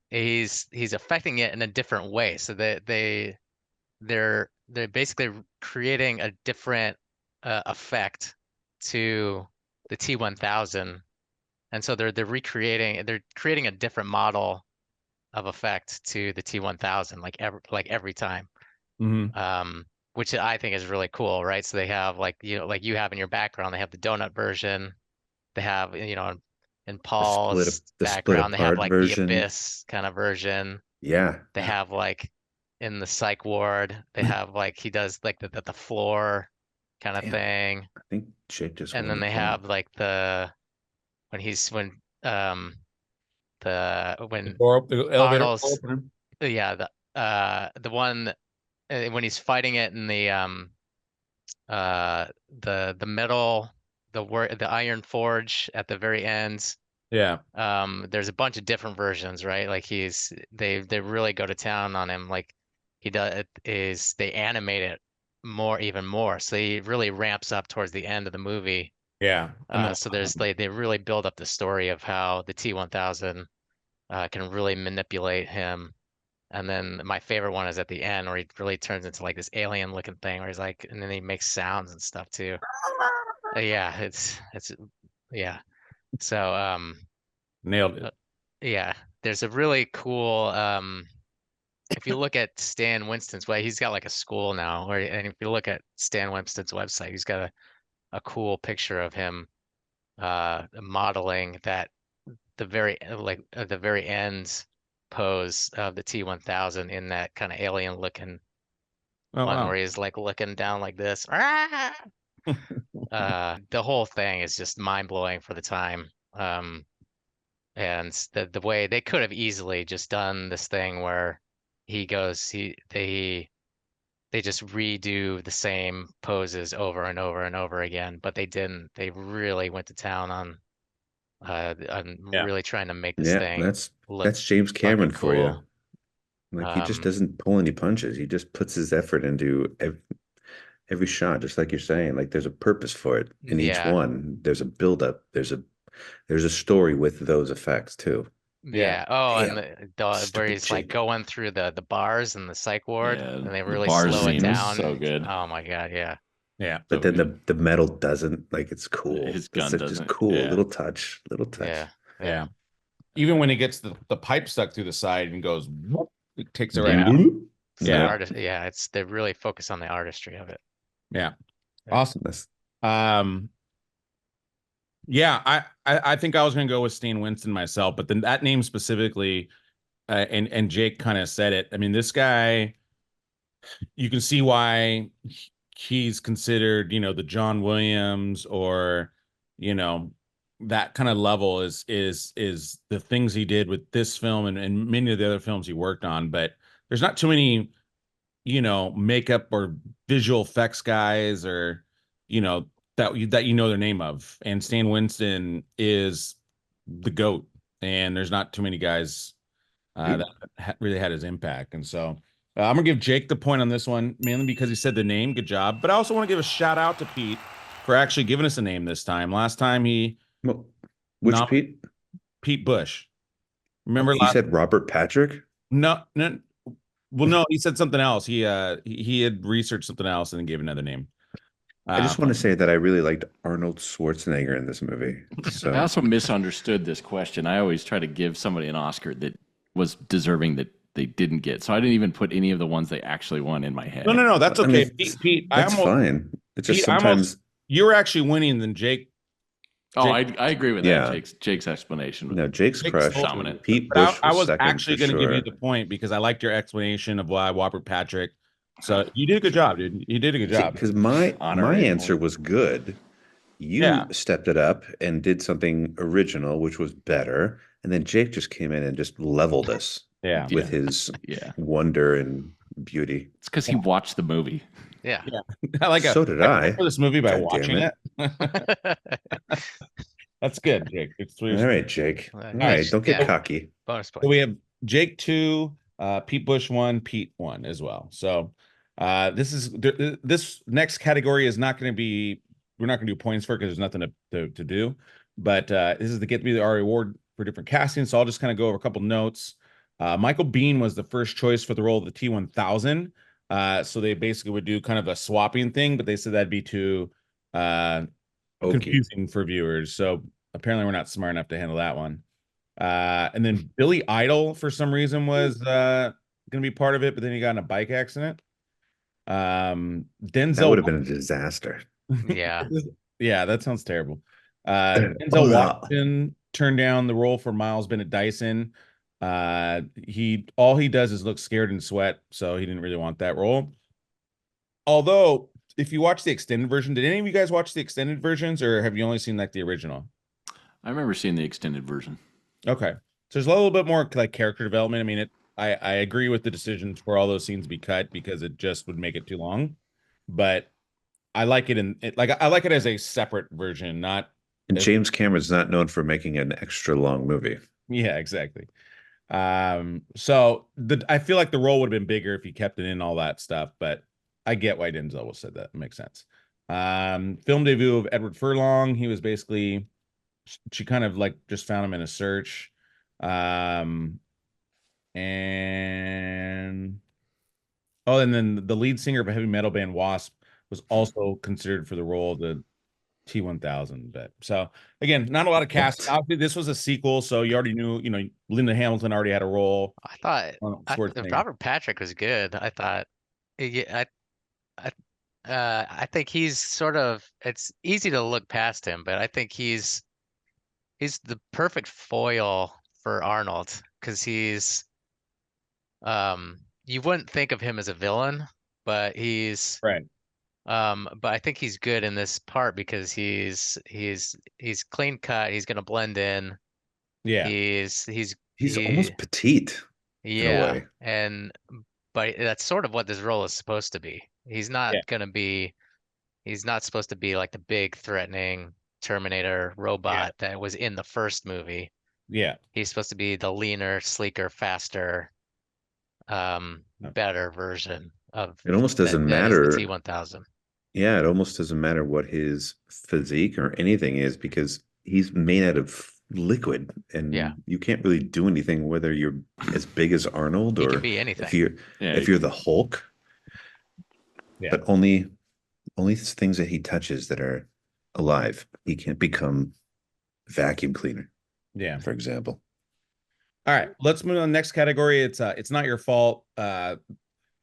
he's affecting it in a different way. So they're basically creating a different effect to the T-1000, and so they're creating a different model of effect to the T-1000 like every time. Mm-hmm. Which I think is really cool, right? So they have like you have in your background, they have the donut version. They have, in Paul's The split background, they have apart like the version. abyss kind of version. Yeah. They have like in the psych ward, they have like he does like the floor kind of Damn. thing. I think Jake just And won then the they point. have like when when The elevator Arnold's opener. yeah, the one when he's fighting it in the the metal the iron forge at the very end. Yeah. There's a bunch of different versions, right? Like they really go to town on him. Like he does it is they animate it even more. So he really ramps up towards the end of the movie. Yeah. And then So there's they really build up the story of how the T-1000 can really manipulate him. And then my favorite one is at the end where he really turns into like this alien looking thing where he's like, and then he makes sounds and stuff too. Yeah, it's yeah. So nailed it. uh, yeah, there's a really cool if you look at Stan Winston's way, he's got like a school now, and if you look at Stan Winston's website, he's got a cool picture of him modeling that the very end pose of the T-1000 in that kind of alien looking Oh one wow. where he's like looking down like this. The whole thing is just mind blowing for the time. And the way they could have easily just done this thing where he goes, they just redo the same poses over and over and over again, but they didn't. They really went to town on Yeah. really trying to make this Yeah, thing look that's James fucking Cameron for you. cool. Like he just Um, doesn't pull any punches. He just puts his effort into every shot, just like you're saying. Like there's a purpose for it in each yeah, one. There's a buildup. There's a story with those effects too. Yeah. yeah. Oh, and Damn, where stupid he's like Jake. going through the bars in the psych ward, Yeah, and they the really bar slow it scene was down. so good. Oh my God, yeah, Yeah. But So then good. the metal doesn't like it's cool. His It's gun just doesn't. cool. Yeah, Little touch, little touch. yeah, yeah. Yeah. Even when he gets the pipe stuck through the side and goes, whoop, it takes it right Yeah. out. It's the Yeah. Yeah, artist. Yeah, it's they really focus on the artistry of it. Yeah. Yeah. Awesome. that's Um, yeah, I think I was gonna go with Stan Winston myself, but then that name specifically, and Jake kind of said it. I mean, this guy, you can see why he's considered, the John Williams or, you know, that kind of level is the things he did with this film and many of the other films he worked on. But there's not too many, makeup or visual effects guys or, that you know their name of. And Stan Winston is the GOAT, and there's not too many guys that really had his impact. And so I'm gonna give Jake the point on this one, mainly because he said the name. Good job. But I also want to give a shout out to Pete for actually giving us a name this time. Last time he well, which nominated Pete? Pete Busch. Oh, Remember he last? said Robert Patrick. No, no. Well, no, he said something else. He had researched something else and then gave another name. I just want to say that I really liked Arnold Schwarzenegger in this movie. So I also misunderstood this question. I always try to give somebody an Oscar that was deserving that they didn't get. So I didn't even put any of the ones they actually won in my head. No, that's okay. I mean, Pete, that's fine. It's just Pete, sometimes you were actually winning than Jake. Oh, I agree with Yeah. that. Jake's explanation. no, Jake's crushed. dominant. Pete But Busch I was second actually for going to give you sure. the point because I liked your explanation of why Robert Patrick. So you did a good job, dude. You did a good job. Because my Honorary answer point. was good. You Yeah. stepped it up and did something original, which was better. And then Jake just came in and just leveled us Yeah. with his Yeah. wonder and beauty. It's because he watched the movie. Yeah. I like So did I. for this movie by God damn watching it. it. That's good, Jake. All right, Jake. All right, don't get Yeah. cocky. Bonus So point. we have Jake 2, Pete Busch 1, Pete 1 as well. So this next category is not going to be, we're not going to do points for it because there's nothing to do. But this is to get me the R award for different casting. So I'll just kind of go over a couple notes. Michael Biehn was the first choice for the role of the T-1000. So they basically would do kind of a swapping thing, but they said that'd be too confusing for viewers. So apparently we're not smart enough to handle that one. And then Billy Idol for some reason was gonna be part of it, but then he got in a bike accident. Denzel That would have been a disaster. Yeah. Yeah, that sounds terrible. Denzel Washington turned down the role for Miles Bennett Dyson. All he does is look scared and sweat, so he didn't really want that role. Although, if you watch the extended version, did any of you guys watch the extended versions, or have you only seen like the original? I remember seeing the extended version. Okay, so there's a little bit more like character development. I mean, I agree with the decisions for all those scenes to be cut because it just would make it too long. But I like it I like it as a separate version, not. And James Cameron's not known for making an extra long movie. Yeah, exactly. So I feel like the role would have been bigger if he kept it in all that stuff, but I get why Denzel said that. It makes sense. Film debut of Edward Furlong. He was basically, she kind of like just found him in a search. And then the lead singer of a heavy metal band Wasp was also considered for the role of the T-1000. But so again, not a lot of cast. Obviously, this was a sequel, so you already knew, Linda Hamilton already had a role. I thought Robert Patrick was good. I thought, yeah, I think he's sort of. It's easy to look past him, but I think he's the perfect foil for Arnold because he's, you wouldn't think of him as a villain, but he's Right. but I think he's good in this part because he's clean cut. He's gonna blend in. Yeah. He's almost petite. Yeah, but that's sort of what this role is supposed to be. He's not supposed to be like the big threatening Terminator robot that was in the first movie. Yeah. He's supposed to be the leaner, sleeker, faster, better version of it. Almost doesn't matter. The T-1000. Yeah, it almost doesn't matter what his physique or anything is because he's made out of liquid and you can't really do anything whether you're as big as Arnold or can be anything. if you're the Hulk. Yeah. But only things that he touches that are alive. He can't become vacuum cleaner. Yeah. For example. All right, let's move on to the next category. It's Not Your Fault. So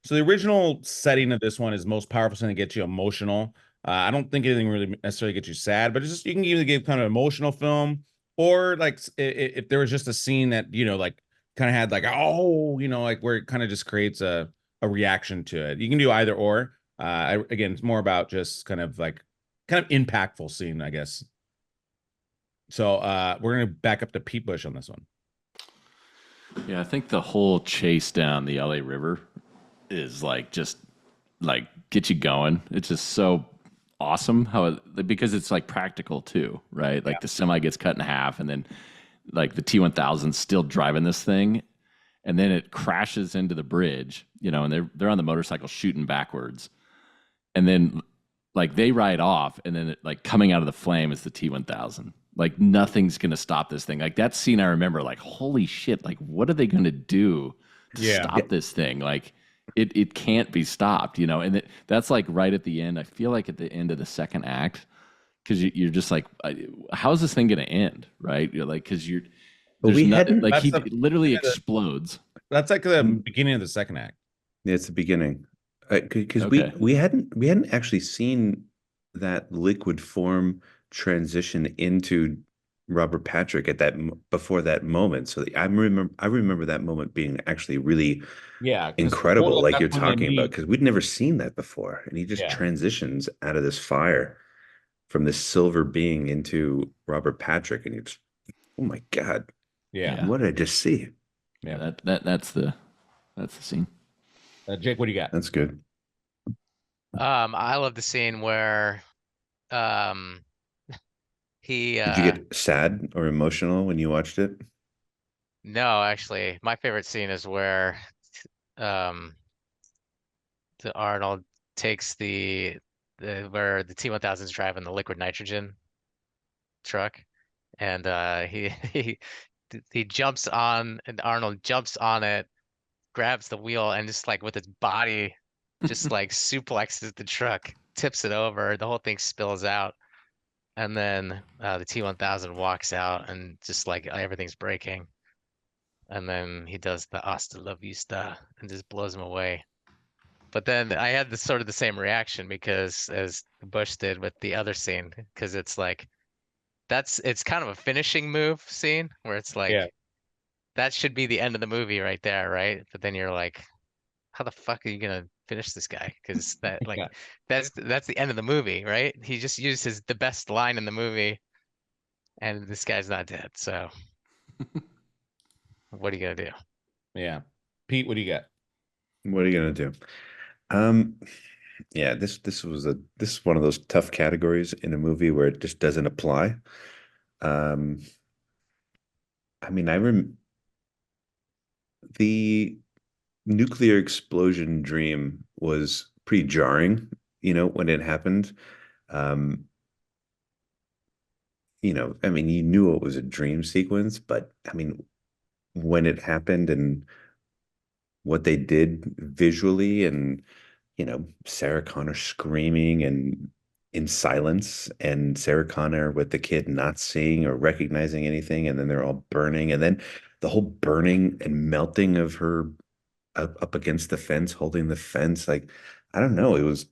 the original setting of this one is most powerful thing to get you emotional. I don't think anything really necessarily gets you sad, but it's just, you can either give kind of emotional film or like if there was just a scene that, like kind of had like, like where it kind of just creates a reaction to it. You can do either or. Again, it's more about just kind of impactful scene, I guess. So we're going to back up to Pete Busch on this one. Yeah, I think the whole chase down the LA River is just get you going. It's just so awesome because it's like practical too, right? Like the semi gets cut in half and then like the T-1000 still driving this thing and then it crashes into the bridge, and they're on the motorcycle shooting backwards. And then like they ride off and then coming out of the flame is the T-1000. Like nothing's going to stop this thing. Like that scene I remember like, holy shit, like what are they going to do to stop this thing? Like it can't be stopped, you know. And that's like right at the end. I feel like at the end of the second act, because you're just like, how's this thing going to end, right? You're like, because But there's we not hadn't. like That's he literally explodes. That's like the beginning of the second act. Yeah, it's the beginning, because Okay. we hadn't actually seen that liquid form transition into Robert Patrick at before that moment. So I remember that moment being actually really Yeah, because incredible, like that's you're when they talking about, meet. because we'd never seen that before, and he just Yeah, transitions out of this fire from this silver being into Robert Patrick, and it's, oh my God, yeah, Yeah. what did I just see? Yeah. yeah. That's the scene. Jake, what do you got? That's good. I love the scene where um he Did you get sad or emotional when you watched it? no, actually, my favorite scene is where um the Arnold takes the where the T-1000's driving the liquid nitrogen truck, and he jumps on, and Arnold jumps on it, grabs the wheel, and just like with his body just like suplexes the truck, tips it over, the whole thing spills out. And then the T-1000 walks out and just like everything's breaking. And then he does the Hasta la Vista and just blows him away. But then I had the sort of the same reaction because as Busch did with the other scene, because it's like it's kind of a finishing move scene where it's Yeah, like that should be the end of the movie right there, right? But then you're like, how the fuck are you gonna finish this guy? Because that like yeah, that's the end of the movie, right? He just used the best line in the movie, and this guy's not dead. So what are you gonna do? yeah. Pete, what do you got? What are you gonna do? Um, yeah, this is one of those tough categories in a movie where it just doesn't apply. Um, I mean, the nuclear explosion dream was pretty jarring, when it happened. Um, I mean, you knew it was a dream sequence, but I mean, when it happened and what they did visually, and Sarah Connor screaming and in silence, and Sarah Connor with the kid not seeing or recognizing anything, and then they're all burning, and then the whole burning and melting of her up against the fence, holding the fence. Like, I don't know, it was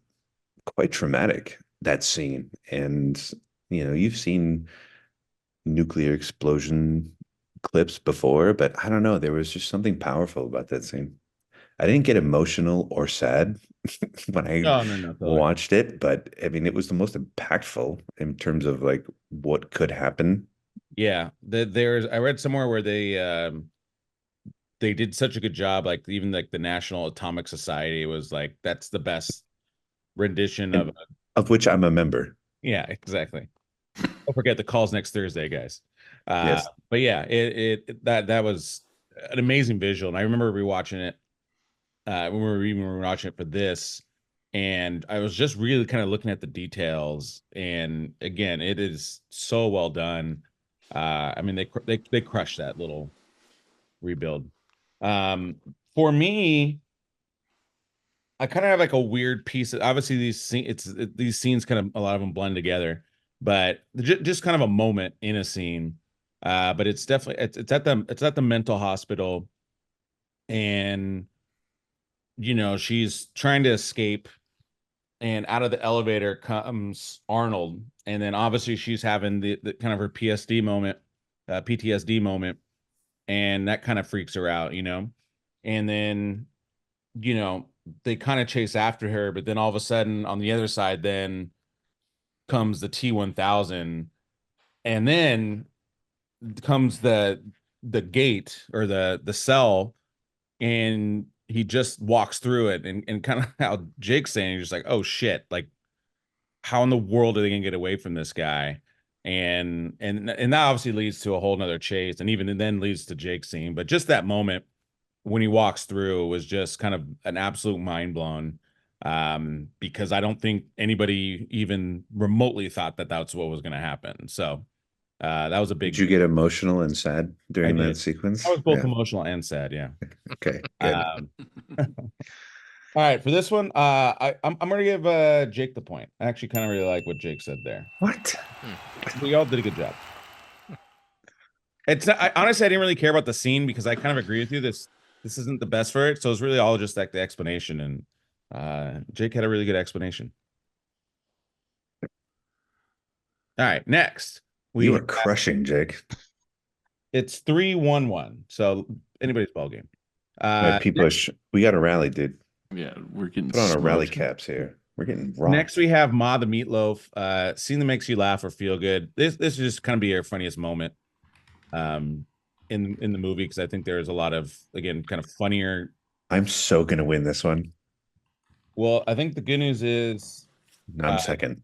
quite traumatic, that scene. And you've seen nuclear explosion clips before, but I don't know, there was just something powerful about that scene. I didn't get emotional or sad when I No, no, no, totally. watched it, but I mean, it was the most impactful in terms of like what could happen. Yeah, there's I read somewhere where they did such a good job, like even like the National Atomic Society was like that's the best rendition of And of which I'm a member. yeah, exactly. Don't forget the calls next Thursday, guys. Yes. But yeah, that was an amazing visual, and I remember rewatching it when we were even rewatching it for this, and I was just really kind of looking at the details, and again, it is so well done. I mean, they crushed that little rebuild. Um, for me, I kind of have like a weird piece. Obviously, these scenes kind of a lot of them blend together, but just kind of a moment in a scene. But it's definitely it's at the mental hospital, and she's trying to escape, and out of the elevator comes Arnold, and then obviously she's having the kind of her PTSD moment, and that kind of freaks her out, and then you know, they kind of chase after her, but then all of a sudden on the other side, then comes the T-1000, and then comes the gate or the cell, and he just walks through it, and kind of how Jake's saying, you're just like, oh shit, like how in the world are they gonna get away from this guy? And that obviously leads to a whole nother chase, and even then leads to Jake's scene. But just that moment when he walks through was just kind of an absolute mind blown, because I don't think anybody even remotely thought that that's what was going to happen. So that was a Did big you get emotional and sad I during that did. I sequence? was both Yeah. emotional and sad, yeah. Okay, good. um, All right, for this one, I'm gonna give Jake the point. I actually kind of really like what Jake said there. What? We all did a good job. It's honestly, I didn't really care about the scene because I kind of agree with you. This isn't the best for it, so it's really all just like the explanation. And Jake had a really good explanation. All right, next You are crushing, Jake. it's 3-1-1, so anybody's ball game. P-Push, we got a rally, dude. Yeah, we're getting Put on our rally smoked. caps here. We're getting rocked. Next, we have Ma the Meatloaf. Scene that makes you laugh or feel good. This is just kind of be your funniest moment, in the movie, because I think there's a lot of, again, kind of funnier. I'm so gonna win this one. Well, I think the good news is, I'm second.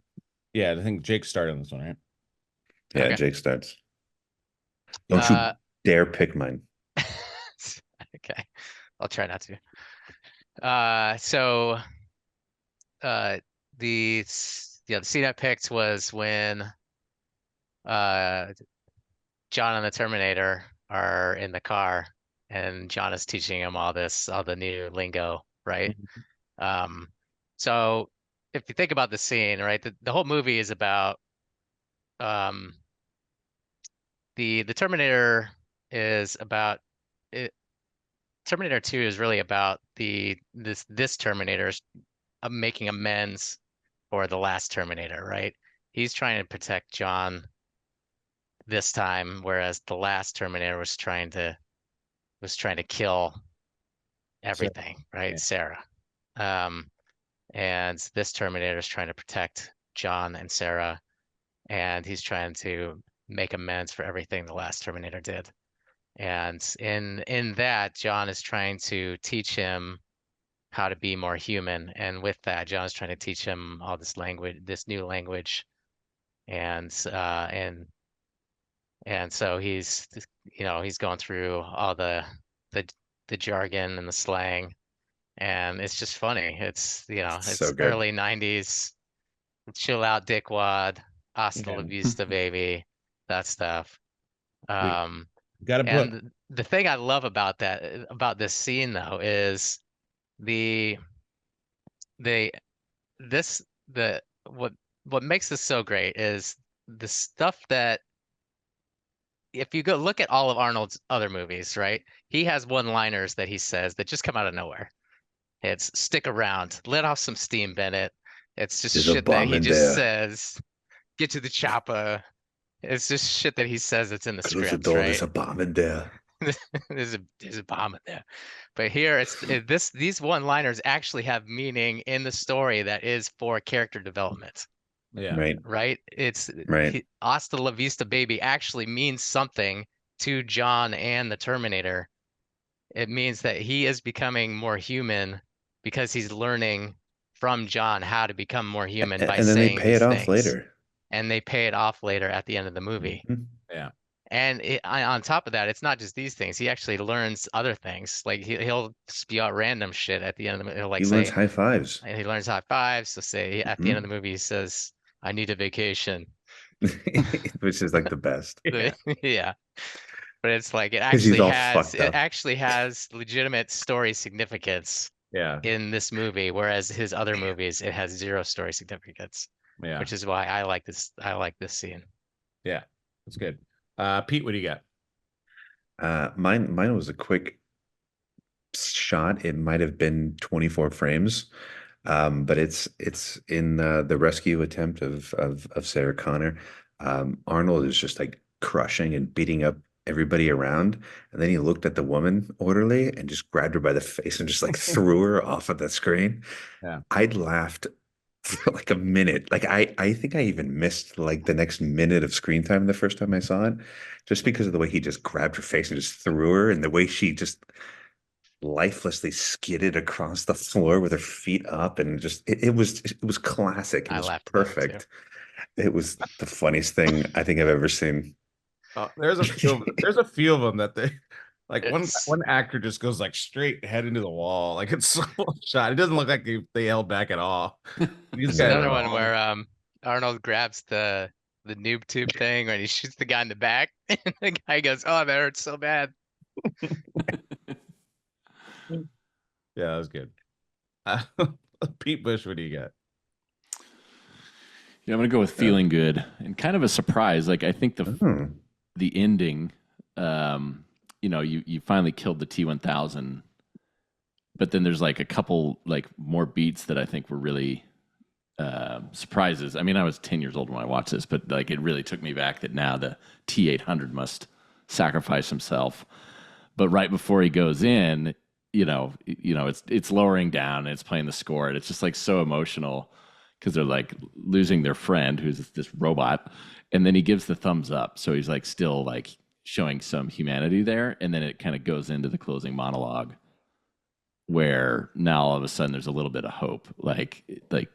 yeah, I think Jake started on this one, right? Yeah, Okay. Jake starts. Don't you dare pick mine. Okay, I'll try not to. So the scene I picked was when John and the Terminator are in the car, and John is teaching him all the new lingo, right? So if you think about the scene, right, the whole movie is about the Terminator is about it. Terminator 2 is really about this Terminator's making amends for the last Terminator, right? He's trying to protect John this time, whereas the last Terminator was trying to kill everything, right? Yeah. Sarah. And this Terminator is trying to protect John and Sarah, and he's trying to make amends for everything the last Terminator did. And in that, John is trying to teach him how to be more human, and with that, John is trying to teach him all this language, this new language, and so he's he's going through all the jargon and the slang, and it's just funny. It's It's it's so good. early 90s, chill out dickwad, hasta la vista baby, that stuff. Got to put. And the thing I love about this scene though is the they this the what makes this so great is the stuff that, if you go look at all of Arnold's other movies, right? He has one-liners that he says that just come out of nowhere. It's stick around, let off some steam, Bennett. It's just There's a shit that bomb he in just there. says. Get to the chopper. It's just shit that he says that's in the Close the script, door. right? There's a bomb in there. there's a bomb in there. But here these one-liners actually have meaning in the story that is for character development. Yeah. Right. It's Right. Hasta la vista baby actually means something to John and the Terminator. It means that he is becoming more human because he's learning from John how to become more human by And then they saying pay it these off things. later. And they pay it off later at the end of the movie. Yeah. And on top of that, it's not just these things. He actually learns other things. Like he'll spew out random shit at the end of the movie. He'll He learns high fives. he learns high fives. So say at the end of the movie, he says, "I need a vacation," Which is like the best. Yeah. yeah. But it's like it 'Cause he's actually all has fucked up. legitimate story significance Yeah. in this movie, whereas his other movies it has zero story significance. Yeah. Which is why I like this. I like this scene. Yeah. That's good. Pete, what do you got? Mine was a quick shot. It might have been 24 frames, but it's in the rescue attempt of Sarah Connor. Arnold is just like crushing and beating up everybody around, and then he looked at the woman orderly and just grabbed her by the face and just like threw her off of the screen. Yeah. I'd laughed for like a minute. Like I think I even missed like the next minute of screen time the first time I saw it, just because of the way he just grabbed her face and just threw her, and the way she just lifelessly skidded across the floor with her feet up, and just it was classic. It I was laughed at that one, too. perfect. It was the funniest thing I think I've ever seen. There's a few of them that they like It's- one actor just goes like straight head into the wall. Like it's so shot. It doesn't look like they held back at all. These There's guys another are one all- where Arnold grabs the noob tube thing and he shoots the guy in the back, and the guy goes, "Oh, that hurts so bad." Yeah, that was good. Pete Busch, what do you got? Yeah, I'm gonna go with feeling good and kind of a surprise. Like I think the ending, you finally killed the T-1000, but then there's like a couple like more beats that I think were really surprises. I mean, I was 10 years old when I watched this, but like it really took me back that now the T-800 must sacrifice himself. But right before he goes in, it's lowering down and it's playing the score, and it's just like so emotional because they're like losing their friend who's this robot, and then he gives the thumbs up, so he's like still like showing some humanity there, and then it kind of goes into the closing monologue where now all of a sudden there's a little bit of hope, like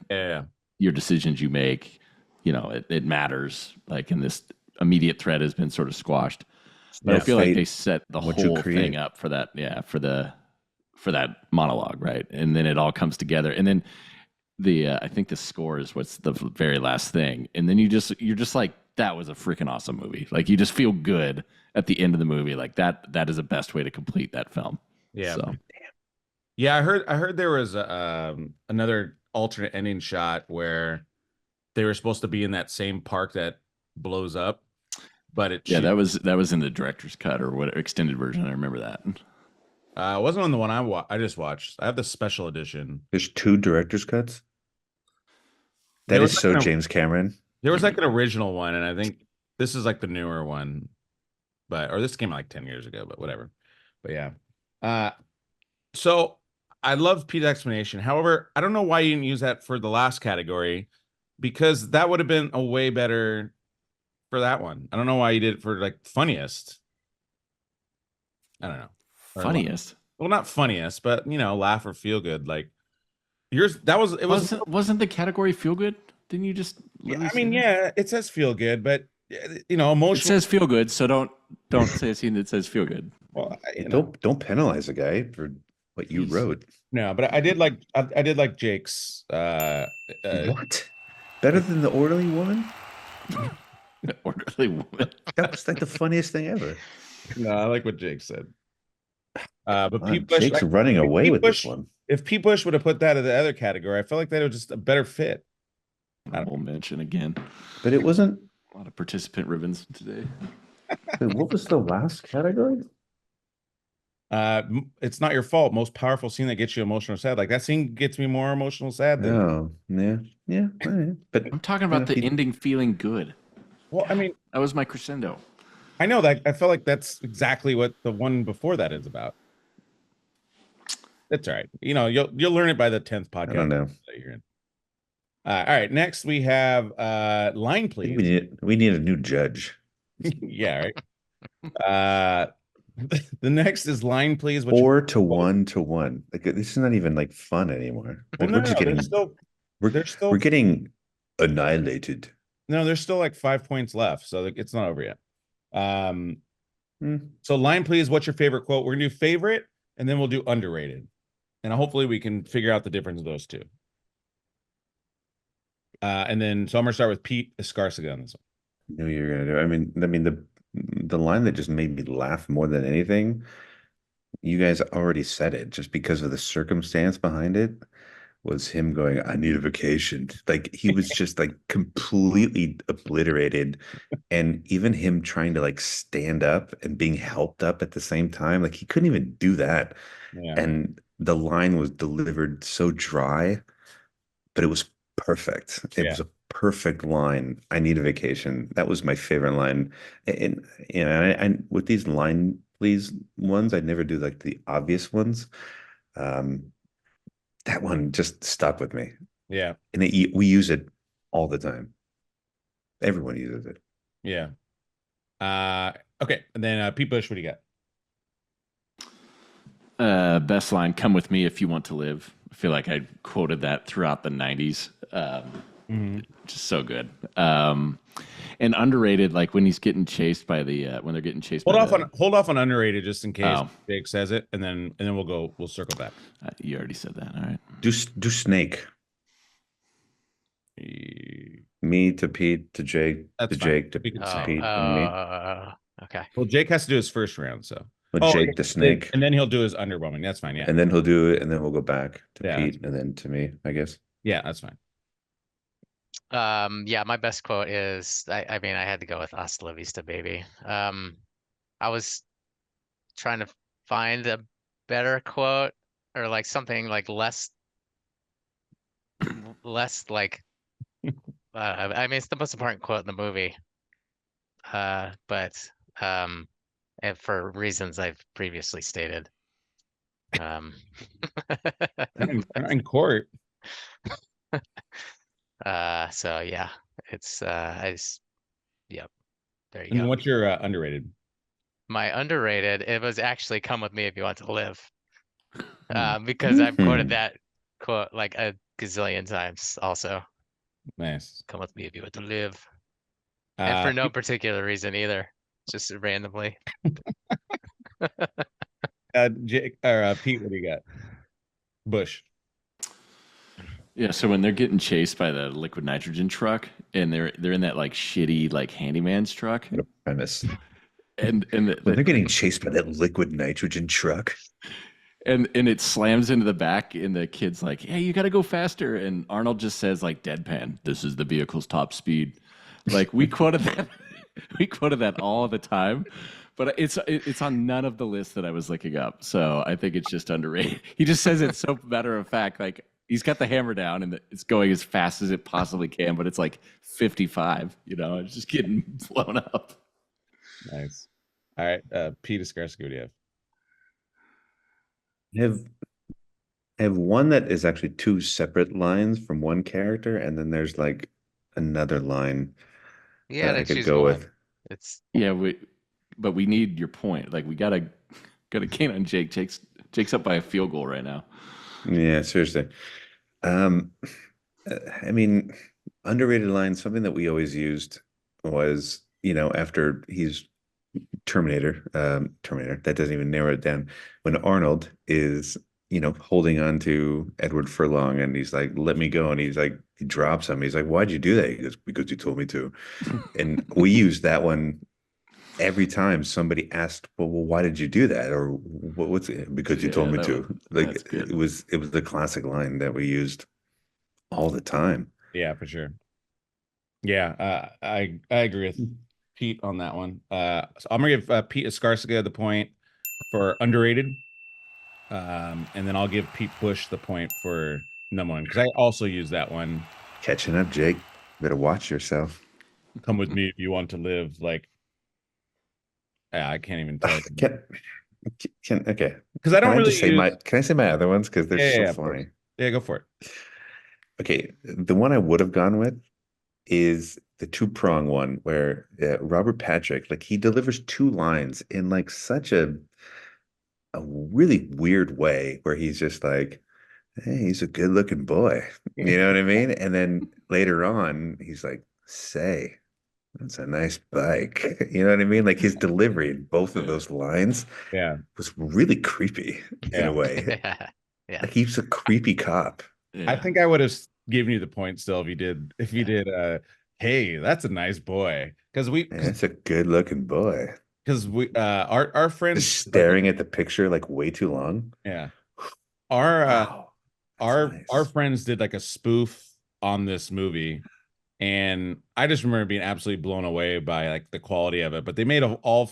Yeah. your decisions you make, it matters, like, and this immediate threat has been sort of squashed. But I feel like they set the whole thing up for that, for that monologue, right? And then it all comes together, and then I think the score is what's the very last thing, and then you're just like, that was a freaking awesome movie. Like you just feel good at the end of the movie, like that is the best way to complete that film. Yeah. So. Yeah, I heard there was another alternate ending shot where they were supposed to be in that same park that blows up, but that was in the director's cut or what extended version. I remember that. It wasn't on the one I just watched. I have the special edition. There's 2 director's cuts. That is so James Cameron. There was like an original one, and I think this is like the newer one, or this came out like 10 years ago, but whatever. But yeah. So I love Pete's explanation. However, I don't know why you didn't use that for the last category, because that would have been a way better for that one. I don't know why you did it for like funniest. I don't know. Funniest. Well, not funniest, but laugh or feel good. Like yours, wasn't the category feel good? Didn't you just? Yeah, I mean, yeah, it says feel good, but emotional. It says feel good, so don't say a scene that says feel good. Well, don't penalize a guy for what you wrote. No, but I did like Jake's. What? Better than the orderly woman? Orderly woman. That was like the funniest thing ever. No, I like what Jake said. But Pete Busch, Jake's running away with this one. If Pete Busch would have put that in the other category, I felt like that was just a better fit. Honorable mention again. But it wasn't a lot of participant ribbons today. Wait, what was the last category? It's not your fault. Most powerful scene that gets you emotional sad. Like that scene gets me more emotional sad than yeah. But I'm talking about the ending feeling good. Well, I mean, that was my crescendo. I know that. I felt like that's exactly what the one before that is about. That's all right. You'll learn it by the 10th podcast. I don't know. That you're in. All right. Next we have line, please. We need a new judge. Yeah, right. The next is line, please. 4 to 1 to 1. Like this is not even like fun anymore. Like, we're getting annihilated. No, there's still like 5 points left, so it's not over yet. So line, please. What's your favorite quote? We're gonna do favorite, and then we'll do underrated, and hopefully we can figure out the difference of those two. And then so I'm gonna start with Pete Escarcega on this one. I knew you were gonna do. I mean the line that just made me laugh more than anything. You guys already said it, just because of the circumstance behind it. Was him going, I need a vacation. Like he was just like completely obliterated. And even him trying to like stand up and being helped up at the same time, like he couldn't even do that. Yeah. And the line was delivered so dry, but it was perfect. It was a perfect line. I need a vacation. That was my favorite line. And I with these line please ones, I never do like the obvious ones. That one just stuck with me. Yeah. And we use it all the time. Everyone uses it. Yeah. Okay. And then Pete Busch, what do you got? Best line, come with me if you want to live. I feel like I quoted that throughout the 90s. Just so good. And underrated, like when he's getting chased by when they're getting chased. Hold off on underrated just in case Jake says it, and then we'll circle back. You already said that. All right. Do Snake. Me to Pete to Jake. That's to fine. Jake to Pete and me. Okay. Well, Jake has to do his first round, so With Oh, Jake the Snake. and then he'll do his underwhelming. That's fine. Yeah. And then he'll do it, and then we'll go back to Yeah, Pete, and then to me, I guess. Yeah, that's fine. Yeah, my best quote is, I mean, I had to go with "Hasta la vista, baby." I was trying to find a better quote or like something like less like I mean, it's the most important quote in the movie. But and for reasons I've previously stated. In court. So yeah, it's yep, there you And go. what's your underrated? My underrated, it was actually "Come with me if you want to live." Because I've quoted that quote like a gazillion times also. Nice. Come with me if you want to live. And for no particular reason either. Just randomly. Jake or Pete, what do you got? Busch. Yeah, so when they're getting chased by the liquid nitrogen truck and they're in that like shitty like handyman's truck. What a premise. And when they're getting chased by that liquid nitrogen truck. And it slams into the back and the kid's like, "Hey, you got to go faster." And Arnold just says like deadpan, "This is the vehicle's top speed." Like we quoted that we quoted that all the time. But it's on none of the lists that I was looking up. So I think it's just underrated. He just says it so matter of fact, like he's got the hammer down and it's going as fast as it possibly can, but it's like 55, it's just getting blown up. Nice. All right. Pete Escarcega, what do you have? I have one that is actually two separate lines from one character, and then there's like another line that I could go with. But we need your point. Like we gotta gain on Jake. Jake's up by a field goal right now. Yeah, seriously. I mean, underrated line, something that we always used was, after he's Terminator, that doesn't even narrow it down. When Arnold is, holding on to Edward Furlong and he's like, "Let me go." And he's like, he drops him. He's like, "Why'd you do that?" He goes, "Because you told me to." And we use that one every time somebody asked, well, why did you do that? Or what's it? Because you told me to. Like it was the classic line that we used all the time. Yeah, for sure. Yeah, I agree with Pete on that one. So I'm gonna give Pete Escarcega the point for underrated. And then I'll give Pete Busch the point for number one because I also use that one. Catching up, Jake. Better watch yourself. Come with me if you want to live. Like, I can't even tell you. Okay. Because I don't really can I say my other ones? Because they're so funny. Yeah, go for it. Okay. The one I would have gone with is the two-prong one where Robert Patrick, like he delivers two lines in like such a really weird way where he's just like, "Hey, he's a good-looking boy." You know what I mean? And then later on, he's like, "Say, that's a nice bike." You know what I mean? Like his delivery in both of those lines was really creepy in a way. Yeah. Like he's a creepy cop. Yeah. I think I would have given you the point still if you did "Hey, that's a nice boy." Because that's a good looking boy. Because we our friends just staring at the picture like way too long. Yeah. Our friends did like a spoof on this movie. And I just remember being absolutely blown away by like the quality of it. But they made all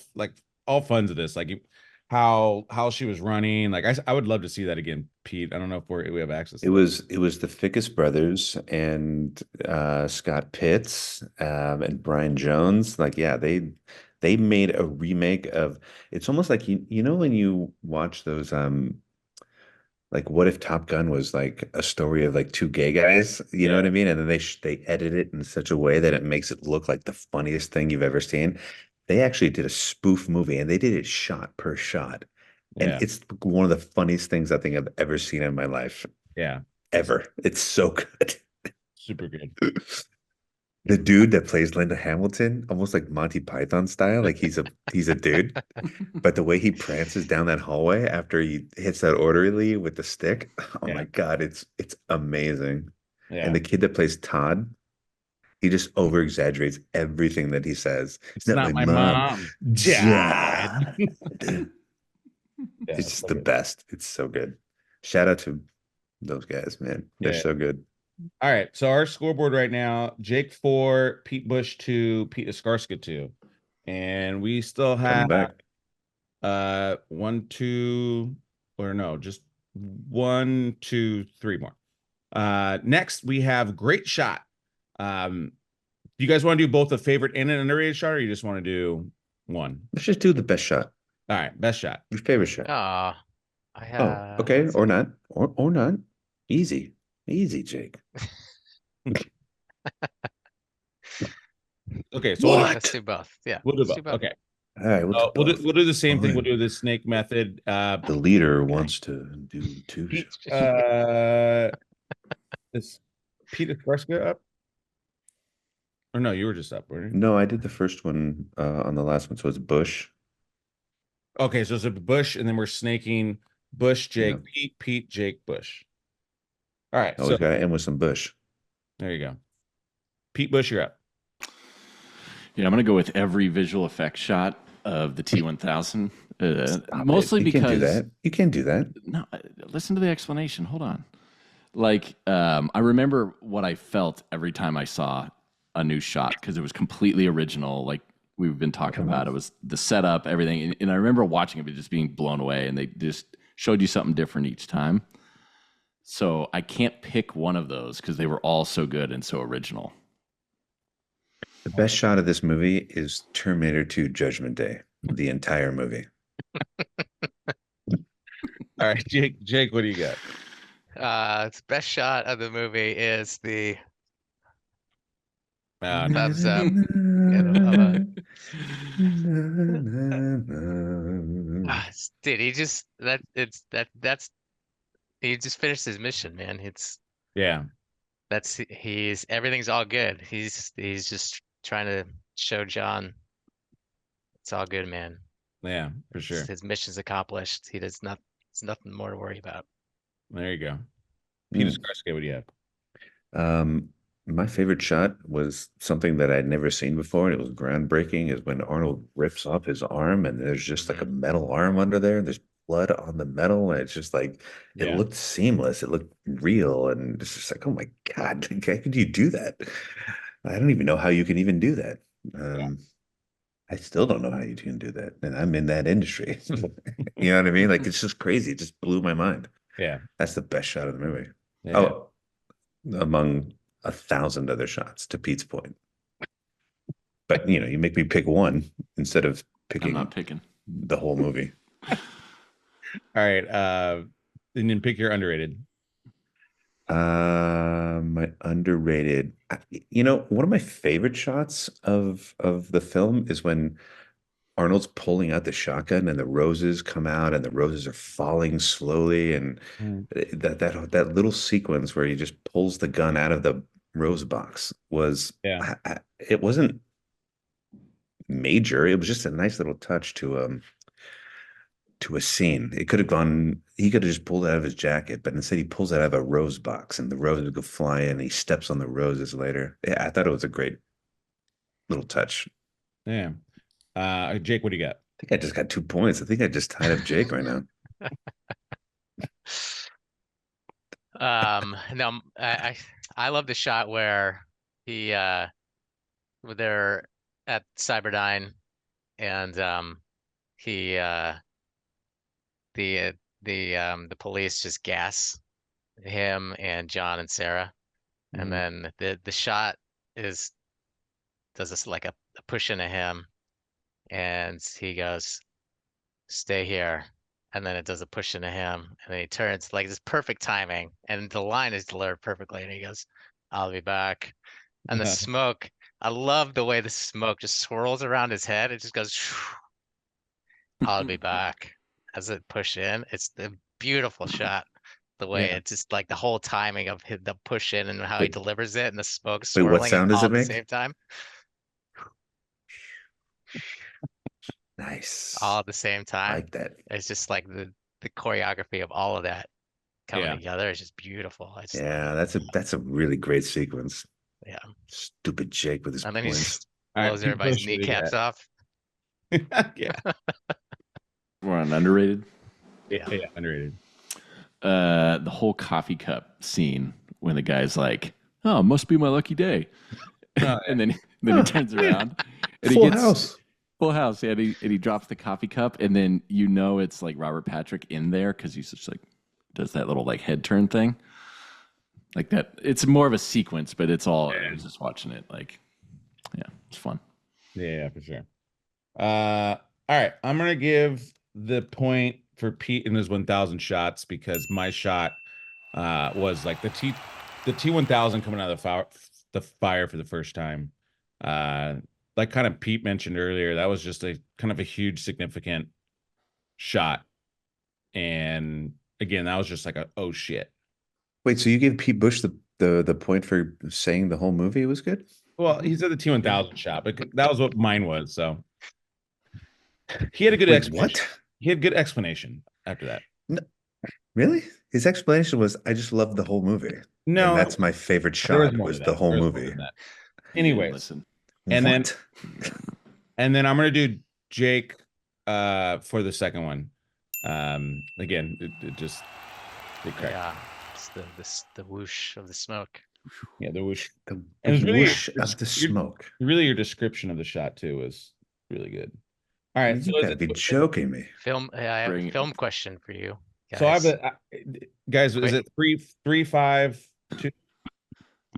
funds of this, like how she was running. Like I would love to see that again, Pete. I don't know if we have access to it was the Fickus brothers and Scott Pitts and Brian Jones. Like, yeah, they made a remake of, it's almost like you know when you watch those like what if Top Gun was like a story of like two gay guys, you know what I mean? And then they edit it in such a way that it makes it look like the funniest thing you've ever seen. They actually did a spoof movie and they did it shot per shot. And it's one of the funniest things I think I've ever seen in my life. Yeah. Ever. It's so good. Super good. The dude that plays Linda Hamilton, almost like Monty Python style, like he's a dude, but the way he prances down that hallway after he hits that orderly with the stick, oh my God, it's amazing. Yeah. And the kid that plays Todd, he just over exaggerates everything that he says. It's not my mom. Dad. Yeah, It's just so the good. best. It's so good. Shout out to those guys, man. They're Yeah. so good. All right. So our scoreboard right now: Jake 4, Pete Busch 2, Pete Escarcega 2, and we still Coming have back. 1, 2, or no, just 1, 2, 3 more. Next we have Great Shot. Do you guys want to do both a favorite and an underrated shot, or you just want to do one? Let's just do the best shot. All right, best shot. Your favorite shot. Oh, I Oh, have. okay. Or not. Or not. Easy. Easy, Jake. Okay, so What? Let's do both. Yeah, we'll do let's do both. both. Okay, All right, we'll do both. we'll do the same thing. We'll Fine. do the snake method. The leader wants to do two Pete, shots. is Pete Escarcega up? Or no, you were just up, weren't you? No, I did the first one on the last one, so it's Busch. Okay, so it's a Busch, and then we're snaking Busch, Jake, Yeah. Pete, Pete, Jake, Busch. All right, Always so got to end with some Busch. there you go. Pete Busch, you're up. Yeah, I'm going to go with every visual effects shot of the T1000. Stop Mostly it. You can't do because that. You can't do that. no, listen to the explanation. Hold on. Like, I remember what I felt every time I saw a new shot because it was completely original. Like we've been talking about, it was the setup, everything. And I remember watching it just being blown away, and they just showed you something different each time. So I can't pick one of those because they were all so good and so original. The best shot of this movie is Terminator 2 Judgment Day. The entire movie. All right, Jake, what do you got? The best shot of the movie is the No. thumbs up. Dude, he just that's he just finished his mission, man. Yeah, He's everything's all good. He's just trying to show John it's all good, man. yeah, for sure. His mission's accomplished. It's nothing more to worry about. There you go. Pete Mm. Escarcega, what do you have? My favorite shot was something that I'd never seen before, and it was groundbreaking. Is when Arnold rips off his arm, and there's just like a metal arm under there, and there's blood on the metal, and it's just like it Yeah. looked seamless, it looked real, and it's just like, oh my God, like, how could you do that? I don't even know how you can even do that. I still don't know how you can do that, and I'm in that industry. You know what I mean? Like it's just crazy. It just blew my mind. Yeah. That's the best shot of the movie. Yeah. Oh, among 1,000 other shots, to Pete's point. But you make me pick one instead of I'm picking not picking. the whole movie. All right. And then pick your underrated. My underrated. One of my favorite shots of the film is when Arnold's pulling out the shotgun and the roses come out and the roses are falling slowly, and that little sequence where he just pulls the gun out of the rose box was it wasn't major. It was just a nice little touch to a scene. It could have gone, he could have just pulled it out of his jacket, but instead he pulls it out of a rose box and the roses go flying and he steps on the roses later. Yeah, I thought it was a great little touch. Yeah. Jake, what do you got? I think I just got 2 points. I think I just tied up Jake right now. No, I love the shot where they're at Cyberdyne and he the police just gas him and John and Sarah, and then the shot does this like a push into him, and he goes, "Stay here." And then it does a push into him, and then he turns like this perfect timing, and the line is delivered perfectly, and he goes, "I'll be back." And the smoke, I love the way the smoke just swirls around his head. It just goes, "I'll be back," as it push in. It's the beautiful shot. The way Yeah. it's just like the whole timing of the push in and how he Wait. delivers it, and the smoke Wait, what swirling sound does all it at the make? same time. Nice. All at the same I time. like that. It's just like the choreography of all of that coming Yeah. together is just beautiful. I just love Yeah, it. that's a really great sequence. Yeah. Stupid Jake with his And then he points. just All right, blows Pete everybody's Busch, what do you kneecaps got? off. Yeah. We're on underrated. Yeah, underrated. The whole coffee cup scene when the guy's like, "Oh, it must be my lucky day," Oh, and then he turns around and Full he gets House. Full House. Yeah, and he drops the coffee cup, and then it's like Robert Patrick in there because he's just like does that little like head turn thing, like that. It's more of a sequence, but it's all. I was just watching it, like, yeah, it's fun. Yeah, for sure. All right, I'm gonna give the point for Pete in his 1,000 shots because my shot was like the T1000 coming out of the fire for the first time. Like kind of Pete mentioned earlier, that was just a kind of a huge significant shot. And again, that was just like a oh shit. Wait, so you gave Pete Busch the point for saying the whole movie was good? Well, he said the T1000 shot, but that was what mine was. So he had a good Wait, explanation. what? He had good explanation after that. No, really? His explanation was, "I just loved the whole movie, No, and that's my favorite there was shot more to was that. the whole There was more movie." than that. He didn't Anyways, listen. and then What? and then I'm gonna do Jake for the second one. Again, it just it cracked. Yeah, it's the whoosh of the smoke. Yeah, the whoosh. The And it was really whoosh of the smoke. really your description of the shot too was really good. All right, You gotta be joking me. I have Bring a it. film question for you guys. so I have guys, is Quick. it 3-5-2?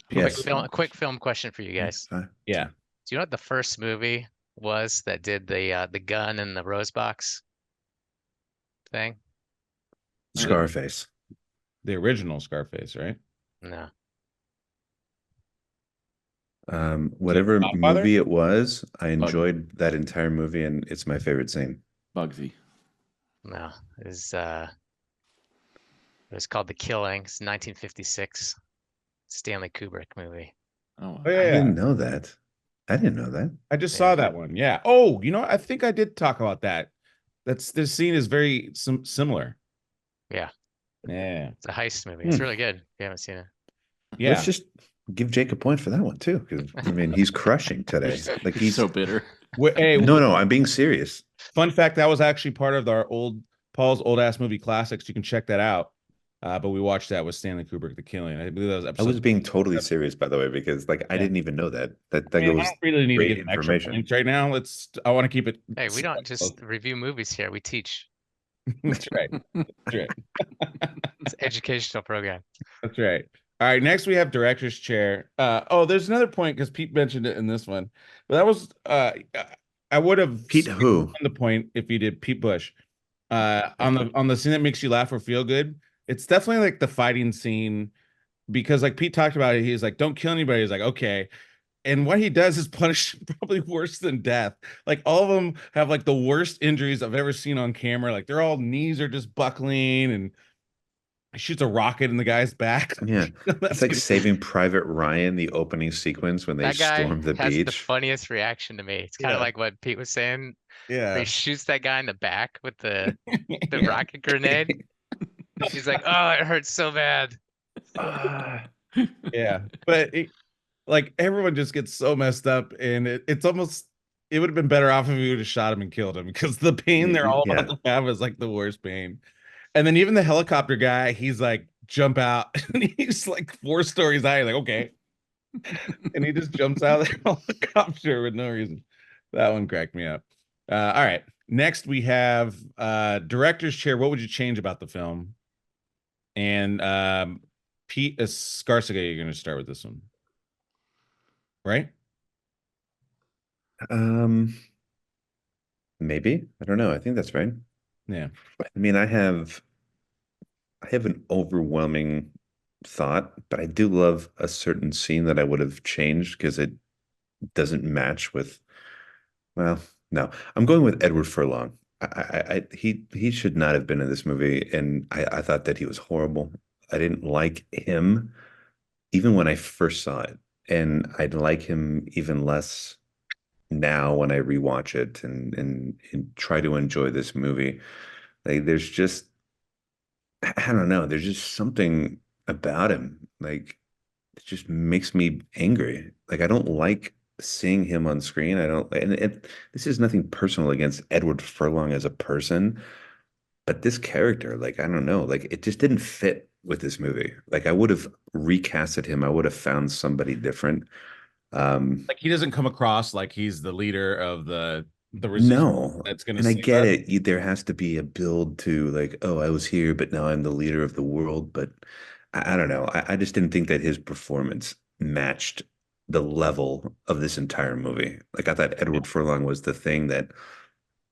Yes. Quick film question for you guys. Yeah. Do you know what the first movie was that did the gun and the rose box thing? Scarface. The original Scarface, right? No. Whatever Godfather? movie it was, I enjoyed that entire movie, and it's my favorite scene. Bugsy. No. It was called The Killing. It's 1956 Stanley Kubrick movie. Oh, Oh, yeah, I yeah. didn't know that. I didn't know that. I just Yeah. saw that one. Yeah. Oh, you know, I think I did talk about that. This scene is very similar. Yeah. Yeah. It's a heist movie. It's really good if you haven't seen it. Yeah. Let's just give Jake a point for that one too, because I mean he's crushing today. Like he's so bitter. Hey, no, I'm being serious. fun fact, that was actually part of our Paul's old ass movie classics. You can check that out. But we watched that with Stanley Kubrick, The Killing. I believe that was I episode. was being totally serious, by the way, because like I Yeah. didn't even know that. That Man, goes I don't really need to great get extra information. points right now. I want to keep it. Hey, we don't just review movies here. We teach. That's right. That's right. It's an educational program. That's right. All right. Next, we have director's chair. There's another point because Pete mentioned it in this one, but that was I would have Pete who? the point if you did Pete Busch. On the scene that makes you laugh or feel good. It's definitely like the fighting scene because like Pete talked about it. He's like, "Don't kill anybody." He's like, "Okay." And what he does is punish probably worse than death. Like all of them have like the worst injuries I've ever seen on camera. Like their all knees are just buckling and he shoots a rocket in the guy's back. Yeah. That's It's like good. Saving Private Ryan, the opening sequence when they That guy storm the has the beach. funniest reaction to me. It's kind of Yeah. like what Pete was saying. Where Yeah. he shoots that guy in the back with the Yeah. rocket grenade. He's like, "Oh, it hurts so bad." Yeah. But like everyone just gets so messed up and it's almost it would have been better off if we would have shot him and killed him because the pain they're all Yeah. about to have is like the worst pain. And then even the helicopter guy, he's like, jump out. And he's like 4 stories high. Like, okay. And he just jumps out of the helicopter with no reason. That one cracked me up. All right. Next, we have director's chair. What would you change about the film? And Pete Escarcega, you're going to start with this one. Right? Maybe. I don't know. I think that's right. Yeah. I mean, I have an overwhelming thought, but I do love a certain scene that I would have changed because it doesn't match with, well, no. I'm going with Edward Furlong. He should not have been in this movie, and I thought that he was horrible. I didn't like him even when I first saw it, and I'd like him even less now when I rewatch it and try to enjoy this movie. Like there's just I don't know, there's just something about him. Like it just makes me angry. Like I don't like seeing him on screen. I don't and this is nothing personal against Edward Furlong as a person, But this character, like, I don't know, like it just didn't fit with this movie. Like I would have recasted him. I would have found somebody different. Like he doesn't come across like he's the leader of the resistance No, that's going to and I save get us. it. There has to be a build to like, oh, I was here, but now I'm the leader of the world. But I don't know. I just didn't think that his performance matched the level of this entire movie. Like I thought Edward Furlong was the thing that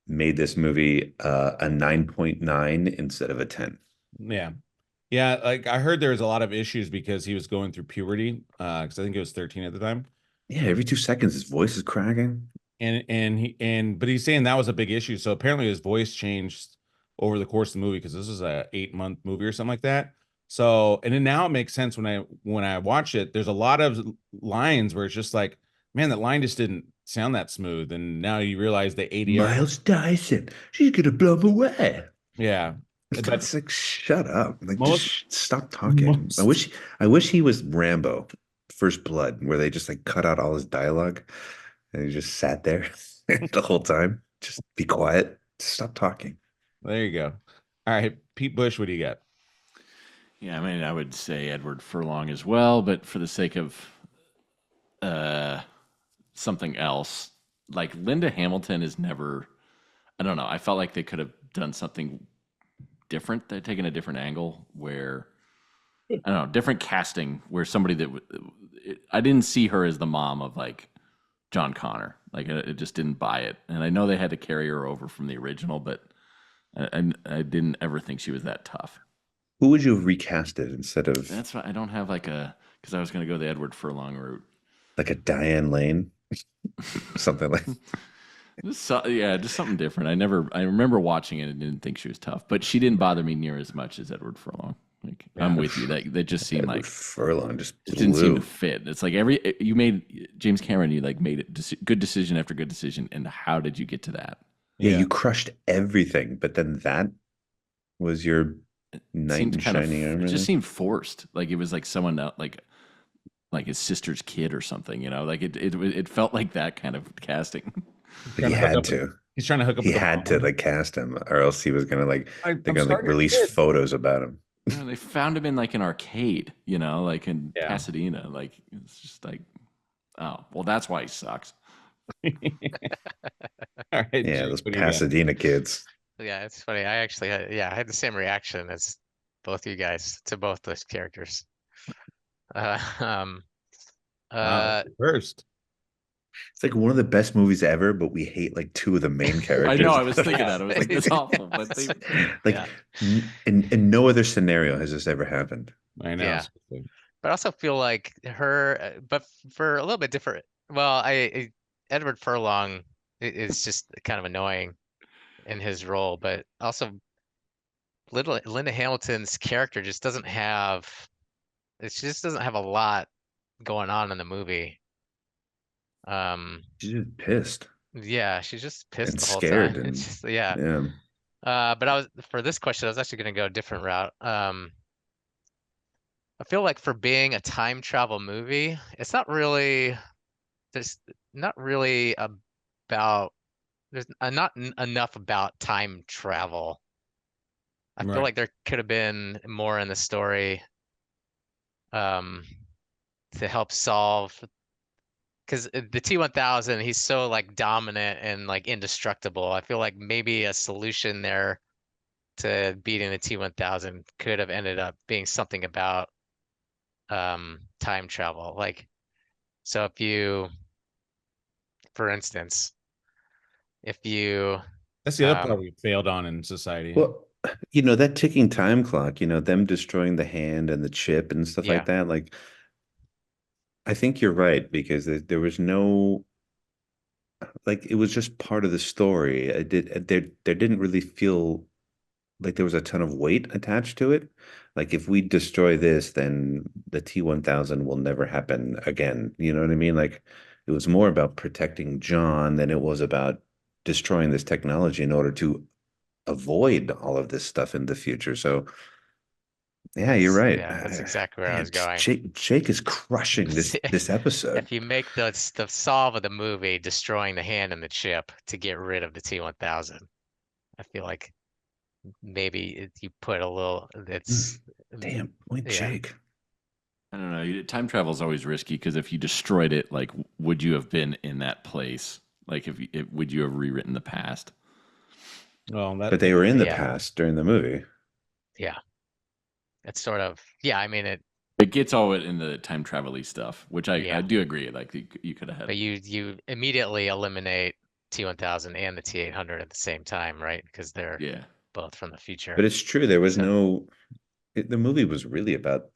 made this movie a 9.9 instead of a 10. Yeah. Yeah, like I heard there was a lot of issues because he was going through puberty, because I think he was 13 at the time. Yeah, every 2 seconds his voice is cracking. But he's saying that was a big issue. So apparently his voice changed over the course of the movie because this is a 8-month movie or something like that. So and then now it makes sense when I watch it. There's a lot of lines where it's just like, man, that line just didn't sound that smooth. And now you realize the ADR. Miles Dyson, she's gonna blow him away. Yeah. But It's like, shut up. Like, most just stop talking. I wish he was Rambo, First Blood, where they just like cut out all his dialogue and he just sat there the whole time. Just be quiet. Stop talking. there you go. All right, Pete Busch, what do you got? Yeah, I mean, I would say Edward Furlong as well, but for the sake of something else, like Linda Hamilton is never. I don't know. I felt like they could have done something different. They'd taken a different angle where I don't know, different casting where somebody that I didn't see her as the mom of like John Connor. Like it just didn't buy it. And I know they had to carry her over from the original, but I didn't ever think she was that tough. Who would you have recasted instead of That's why I don't have like because I was going to go the Edward Furlong route. like a Diane Lane? Something like Just something different. I remember watching it and didn't think she was tough, but she didn't bother me near as much as Edward Furlong. Like I'm with you. That just seemed Edward like Furlong just it didn't seem to blew. fit. It's like you made James Cameron. You like made it good decision after good decision, and how did you get to that? Yeah, you crushed everything, but then that was your knight in Seemed kind of. shining armor. It just seemed forced. Like it was like someone else, like his sister's kid or something. You know, like it felt like that kind of casting. But he had to. He's trying to hook up. He with the had to mom. like cast him, or else he was gonna like they're I'm gonna like starting to release kid. photos about him. You know, they found him in like an arcade, you know, like in Yeah. Pasadena. Like it's just like, oh, well, that's why he sucks. All right, Yeah, Jake, those what do you got? Pasadena kids. Yeah, it's funny. I actually had, I had the same reaction as both you guys to both those characters. Uh, um, Wow, first. It's like one of the best movies ever, but we hate like two of the main I characters. know. I was thinking that. I was like, that's awful. But they, like Yeah. in no other scenario has this ever happened. I know. Yeah. But I also feel like her, but for a little bit different. Well, Edward Furlong is just kind of annoying in his role, but also Linda Hamilton's character just doesn't have. It just doesn't have a lot going on in the movie. She's just pissed Yeah, she's just pissed and the whole scared, time. and It's just, yeah. yeah. But for this question, I was actually gonna go a different route. I feel like for being a time travel movie, it's not really there's not really about there's not enough about time travel. I feel Right. like there could have been more in the story um to help solve because the T-1000 he's so like dominant and like indestructible. I feel like maybe a solution there to beating the T-1000 could have ended up being something about time travel. Like so if you for instance if you That's the other part um we failed on in society. Well, that ticking time clock, them destroying the hand and the chip and stuff like yeah that. Like, I think you're right because there was no, like, it was just part of the story. There didn't really feel like there was a ton of weight attached to it. Like, if we destroy this, then the T-1000 will never happen again. You know what I mean? Like, it was more about protecting John than it was about destroying this technology in order to avoid all of this stuff in the future. So, yeah, you're right. that's exactly where I Man, was going. Jake is crushing this episode. If you make the solve of the movie destroying the hand and the chip to get rid of the T-1000, I feel like maybe you put a little. It's Damn, point yeah. Jake. I don't know. Time travel is always risky because if you destroyed it, like, would you have been in that place? Like, would you have rewritten the past? Well, that But they were in the Yeah. past during the movie. Yeah. It's sort of I mean It gets all into the time travel-y stuff, which I Yeah. do agree. Like, you could have had. But you immediately eliminate T1000 and the T800 at the same time, right? Because they're Yeah. both from the future. But it's true, there was So no. The movie was really about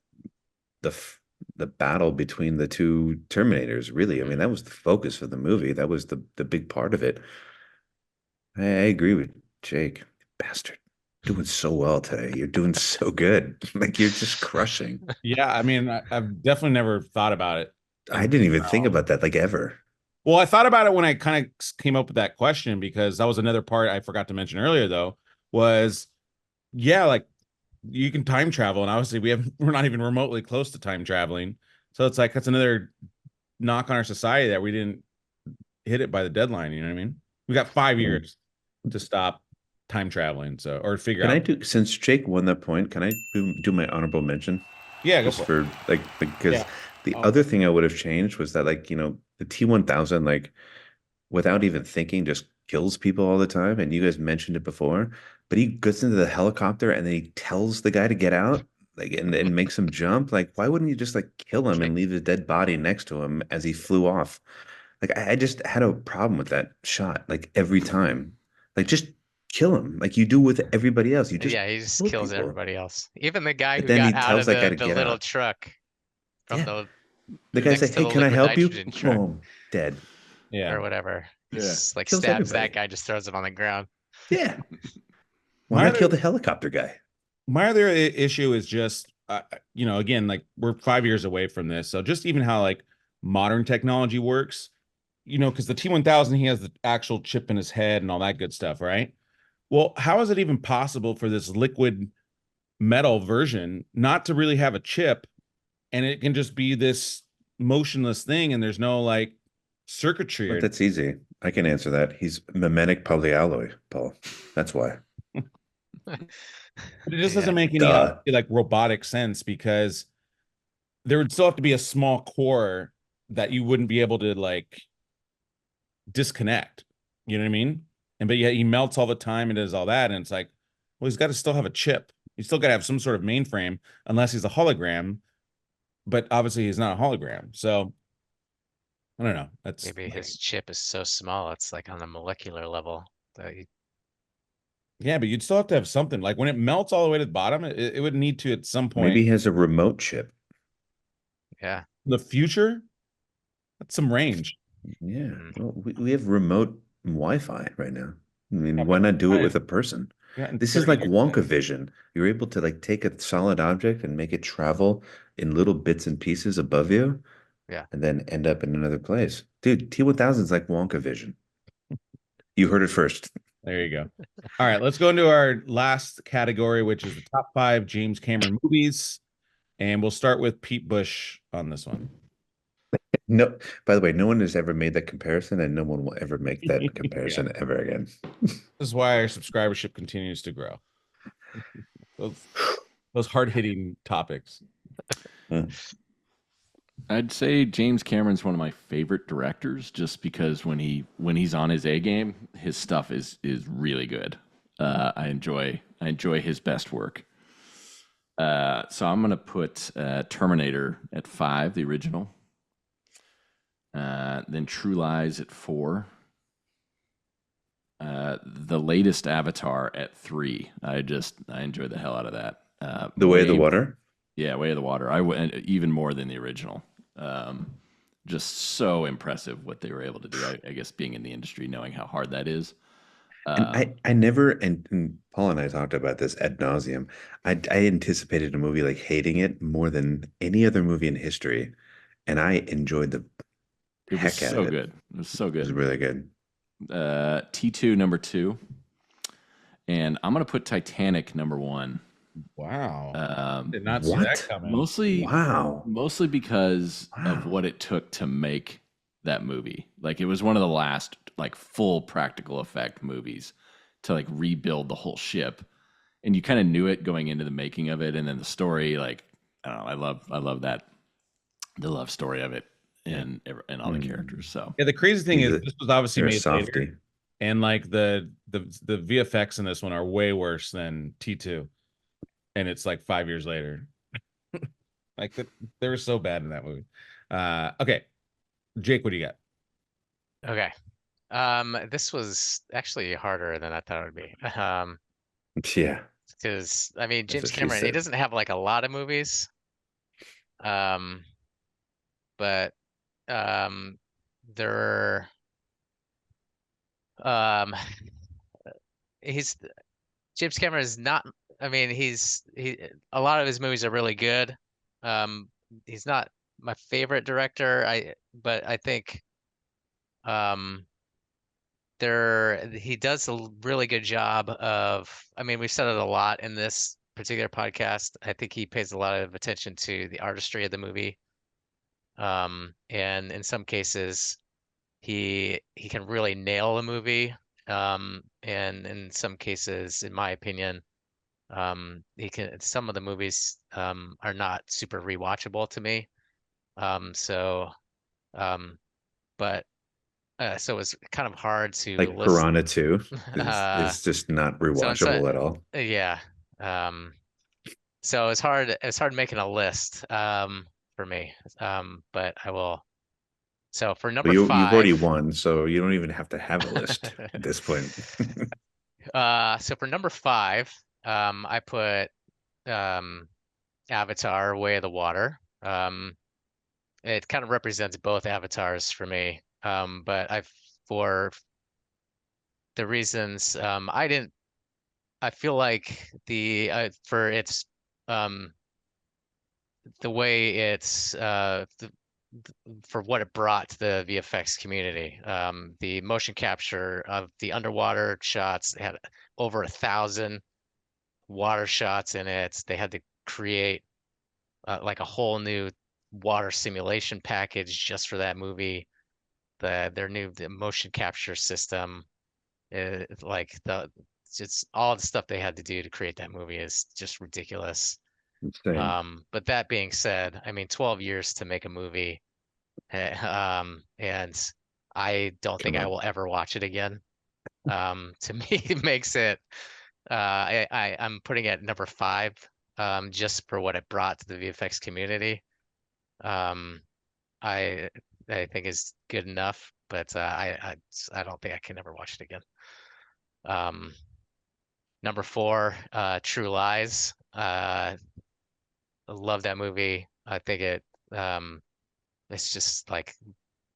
the battle between the two Terminators. Really, I mean, that was the focus of the movie. That was the big part of it. I agree with Jake, bastard. Doing so well today. You're doing so good. Like you're just crushing. yeah, I mean, I've definitely never thought about it. I didn't even think about that like ever. Well, I thought about it when I kind of came up with that question because that was another part I forgot to mention earlier, though, was yeah, like you can time travel, and obviously we're not even remotely close to time traveling. So it's like that's another knock on our society that we didn't hit it by the deadline. You know what I mean? We got 5 years to stop time traveling, so or figure Can I out. do since Jake won that point? Can I do my honorable mention? Yeah, go Just for it. for like because Yeah. the Oh, other thing I would have changed was that like the T1000 like without even thinking just kills people all the time, and you guys mentioned it before, but he gets into the helicopter and then he tells the guy to get out like and makes him jump. Like why wouldn't you just like kill him and leave his dead body next to him as he flew off? Like I just had a problem with that shot like every time. Like just kill him like you do with everybody else. You just yeah, he just kill kills people. everybody else. Even the guy But who then got he out tells of that guy to the get little out. truck from Yeah. the The guy's next like, to "Hey, the can I liquid help you?" nitrogen truck Boom, dead. yeah. or whatever. He Yeah. just like Kills stabs that everybody. guy, just throws him on the ground. Yeah. Why My not kill other the helicopter guy? my other issue is just again, like we're 5 years away from this, so just even how like modern technology works, because the T1000 he has the actual chip in his head and all that good stuff, right? Well, how is it even possible for this liquid metal version not to really have a chip and it can just be this motionless thing and there's no like circuitry But or that's easy. I can answer that. He's mimetic polyalloy, Paul. That's why. it just doesn't Yeah. make any Duh. like robotic sense because there would still have to be a small core that you wouldn't be able to like disconnect. You know what I mean? And but yet he melts all the time and does all that. And it's like, well, he's got to still have a chip. He's still got to have some sort of mainframe unless he's a hologram. But obviously he's not a hologram. So I don't know. That's Maybe like, his chip is so small, it's like on a molecular level that yeah, but you'd still have to have something. Like when it melts all the way to the bottom, it would need to at some point Maybe he has a remote chip. yeah. in the future. That's some range. Yeah. Mm. Well, we have remote Wi-Fi right now. I Yeah, mean, why but not do it not with in, a person? not in This is 30 like years. Wonka vision. You're able to like take a solid object and make it travel in little bits and pieces above you Yeah. and then end up in another place. Dude, T1000 is like Wonka vision. You heard it first. There you go. All right, let's go into our last category, which is the top 5 James Cameron movies. And we'll start with Pete Busch on this one. No, by the way, no one has ever made that comparison, and no one will ever make that comparison ever again. This is why our subscribership continues to grow. Those hard-hitting topics. I'd say James Cameron's one of my favorite directors, just because when he's on his A game, his stuff is really good. I enjoy his best work. So I'm gonna put Terminator at 5, the original. Then True Lies at 4. The latest Avatar at 3. I enjoy the hell out of that. The Way of the Water. Yeah, Way of the Water. I went even more than the original. Just so impressive what they were able to do. I guess being in the industry, knowing how hard that is. And I never, and Paul and I talked about this ad nauseum. I anticipated a movie like hating it more than any other movie in history, and I enjoyed the It was heck out so of it. good. It was so It was good. really good. T2 number 2, and I'm gonna put Titanic number 1. Wow. Did not see that What? coming. Wow. Mostly because of Wow. what it took to make that movie. Like it was one of the last like full practical effect movies to like rebuild the whole ship. and you kind of knew it going into the making of it, and then the story, like I don't know, I love that the love story of it and all the characters. So Yeah, the crazy thing is this was obviously You're a made softie. later, and like the VFX in this one are way worse than T2, and it's like 5 years later. Like they were so bad in that movie. Okay, Jake, what do you got? Okay. This was actually harder than I thought it would be. Yeah, Because I mean, that's James what she Cameron, he said. doesn't have like a lot of movies. Um, but um, there, um, he's James Cameron is not. I mean, he a lot of his movies are really good. Um, he's not my favorite director. But I think um he does a really good job of. I mean, we've said it a lot in this particular podcast. I think he pays a lot of attention to the artistry of the movie. And in some cases, he can really nail a movie. And in some cases, in my opinion, he can some of the movies are not super rewatchable to me. So um, but so it's kind of hard to Like list. Piranha 2 Uh, is just not so and so rewatchable at all. yeah. Um, so it's hard making a list for me. But I will. So for But number you've already five, won, so you don't even have to have a list at this point. so for number five, I put um, Avatar: Way of the Water. It kind of represents both avatars for me. But for the reasons I feel like for its um, the way for what it brought to the VFX community. The motion capture of the underwater shots, they had over 1,000 water shots in it. They had to create like a whole new water simulation package just for that movie. The motion capture system, like just all the stuff they had to do to create that movie is just ridiculous. Insane. But that being said, I mean, 12 years to make a movie, and I don't think Come I on. will ever watch it again. To me, it makes it. I'm putting it at number five, just for what it brought to the VFX community. Um, I I think is good enough, but I don't think I can ever watch it again. Um, Number four, True Lies. I love that movie. I think it's just like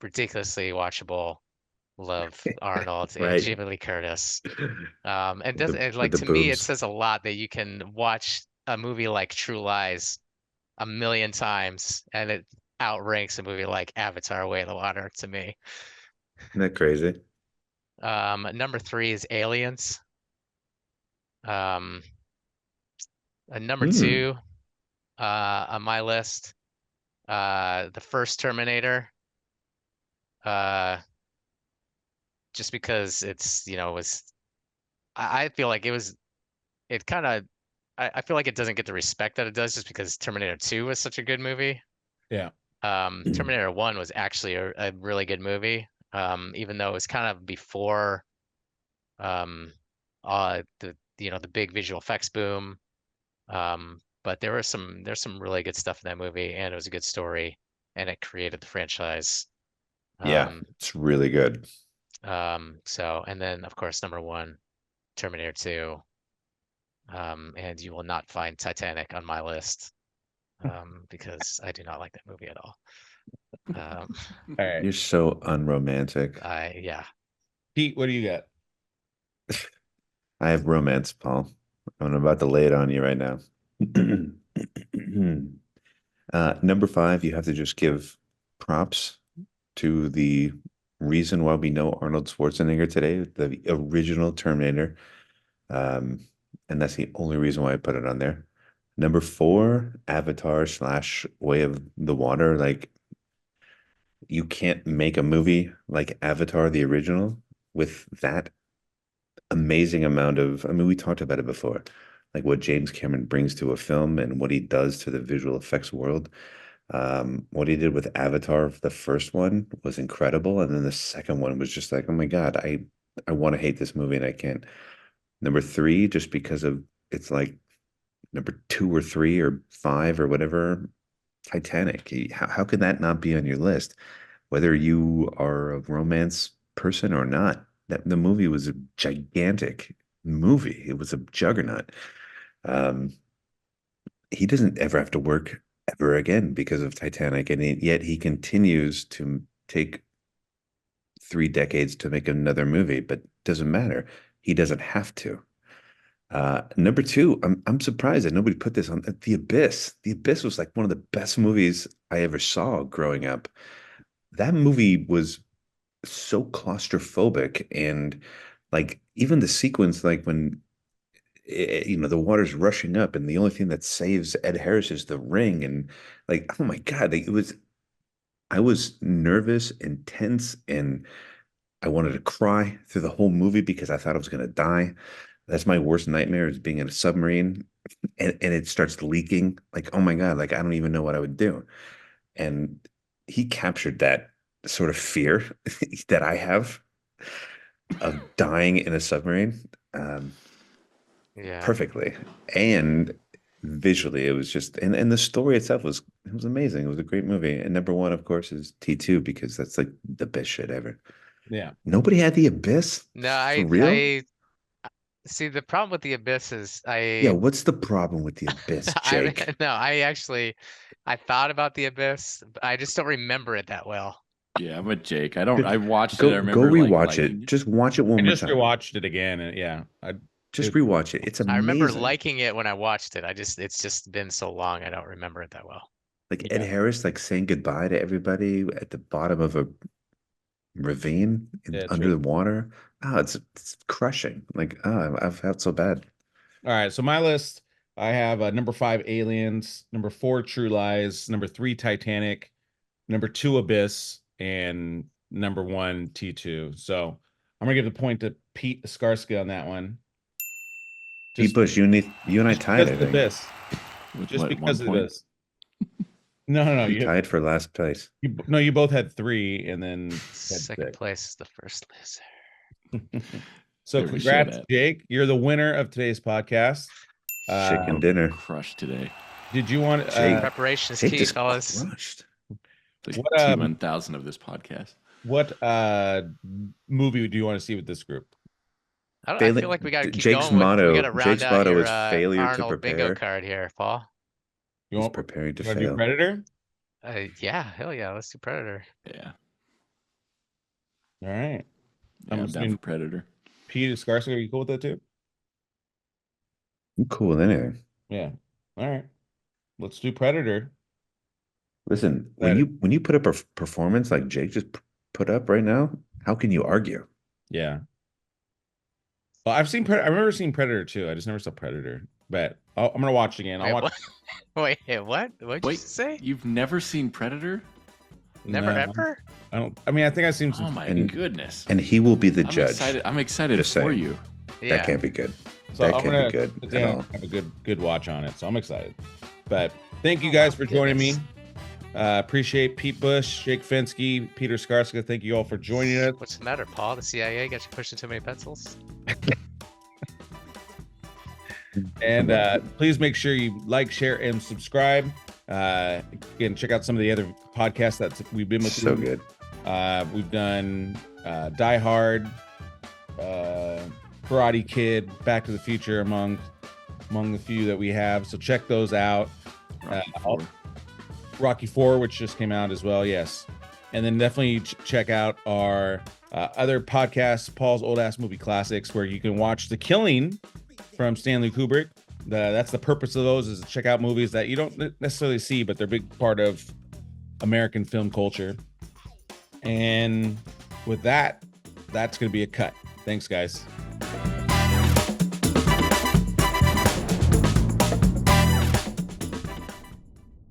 ridiculously watchable. Love Arnold and Right. Jamie Lee Curtis. And With like the to me, it boobs. says a lot that you can watch a movie like True Lies a million times and it outranks a movie like Avatar: Way of the Water to me. Isn't that crazy? Number three is Aliens. Um, Number Hmm. two, on my list, the first Terminator. Uh, just because was I feel like it kind of I feel like it doesn't get the respect that it does just because Terminator 2 was such a good movie. Yeah. Terminator 1 was actually a really good movie. Even though it was kind of before um the big visual effects boom. But there's some really good stuff in that movie, and it was a good story, and it created the franchise. Yeah, Um, it's really good. so and then of course number one, Terminator 2. And you will not find Titanic on my list, because I do not like that movie at all. Um, All right. You're so unromantic. yeah. Pete, what do you got? I have romance, Paul. I'm about to lay it on you right now. Number five, you have to just give props to the reason why we know Arnold Schwarzenegger today, the original Terminator. Um, and that's the only reason why I put it on there. Number four, Avatar slash Way of the Water. Like, you can't make a movie like Avatar, the original, with that amazing amount of, I mean, we talked about it before, like what James Cameron brings to a film and what he does to the visual effects world. What he did with Avatar, the first one, was incredible, and then the second one was just like, oh my God, I want to hate this movie and I can't. Number three, just because of it's like number 2 or 3 or 5 or whatever, Titanic. How could that not be on your list? Whether you are a romance person or not, that the movie was a gigantic movie. It was a juggernaut. Um, he doesn't ever have to work ever again because of Titanic, and yet he continues to take 3 decades to make another movie, but doesn't matter. He doesn't have to. Number two, I'm surprised that nobody put this on The Abyss. The Abyss was like one of the best movies I ever saw growing up. That movie was so claustrophobic, and like even the sequence, like when the water's rushing up, and the only thing that saves Ed Harris is the ring, and like, oh my God, like, I was nervous and tense, and I wanted to cry through the whole movie because I thought I was going to die. That's my worst nightmare, is being in a submarine and it starts leaking. Like, oh my God, like I don't even know what I would do. And he captured that sort of fear that I have of dying in a submarine Yeah. perfectly. And visually, it was just, and the story itself was amazing. It was a great movie. And number one, of course, is T2, because that's like the best shit ever. Yeah. Nobody had The Abyss No, for real? I see the problem with The Abyss is Yeah, what's the problem with The Abyss, Jake? no, I thought about The Abyss, but I just don't remember it that well. Yeah, I'm with Jake. I watched it. Go I remember rewatch liking it. Just watch it one I more just time. rewatched it again, and yeah, Just rewatch it. It's I remember amazing. liking it when I watched it. It's just been so long, I don't remember it that well. Like Ed Harris, like saying goodbye to everybody at the bottom of a ravine under the water. Oh, it's crushing. Like, oh, I've felt so bad. All right, so my list, I have number 5, Aliens, number 4, True Lies, number 3, Titanic, number 2, Abyss, and number 1, T2. So I'm gonna give the point to Pete Escarcega on that one. Pete Busch, you and I tied, I think. Abyss. Just because of this. No, you tied for last place. You both had 3, and then second place is the first loser. So congrats, Jake. You're the winner of today's podcast. Chicken dinner. Crushed today. Did you want preparation is key, fellas? Crushed. Like T1000 of this podcast. What movie do you want to see with this group? I feel like we got to keep Jake's going. Motto, We got to round Jake's out motto your is failure Arnold to prepare. bingo card here, Paul. You want preparing to fail? Do Predator? Yeah, hell yeah, let's do Predator. Yeah. All right. Yeah, I'm down for Predator. Pete Escarcega, are you cool with that too? I'm cool with anything. Yeah. All right. Let's do Predator. Listen, when you put up a performance like Jake just put up right now, how can you argue? Yeah. Well, I remember seeing Predator too. I just never saw Predator. But I'm gonna watch again. I'll watch. Wait, what? What'd you say? You've never seen Predator? Never ever? I mean, I think I've seen some. Oh my goodness! And he will be the judge. I'm excited for you. Yeah. That can't be good. So that can't be good at all. Have a good watch on it. So I'm excited. But thank you guys for joining me. Appreciate Pete Busch, Jake Fenske, Peter Escarcega. Thank you all for joining us. What's the matter, Paul? The CIA got you pushing too many pencils? And please make sure you like, share, and subscribe. Again, check out some of the other podcasts that we've been with. So good. We've done Die Hard, Karate Kid, Back to the Future, among the few that we have. So check those out. Rocky 4, which just came out as well. Yes. And then definitely check out our other podcasts, Paul's Old Ass Movie Classics, where you can watch The Killing from Stanley Kubrick. That's the purpose of those, is to check out movies that you don't necessarily see, but they're a big part of American film culture. And with that, that's going to be a cut. Thanks, guys.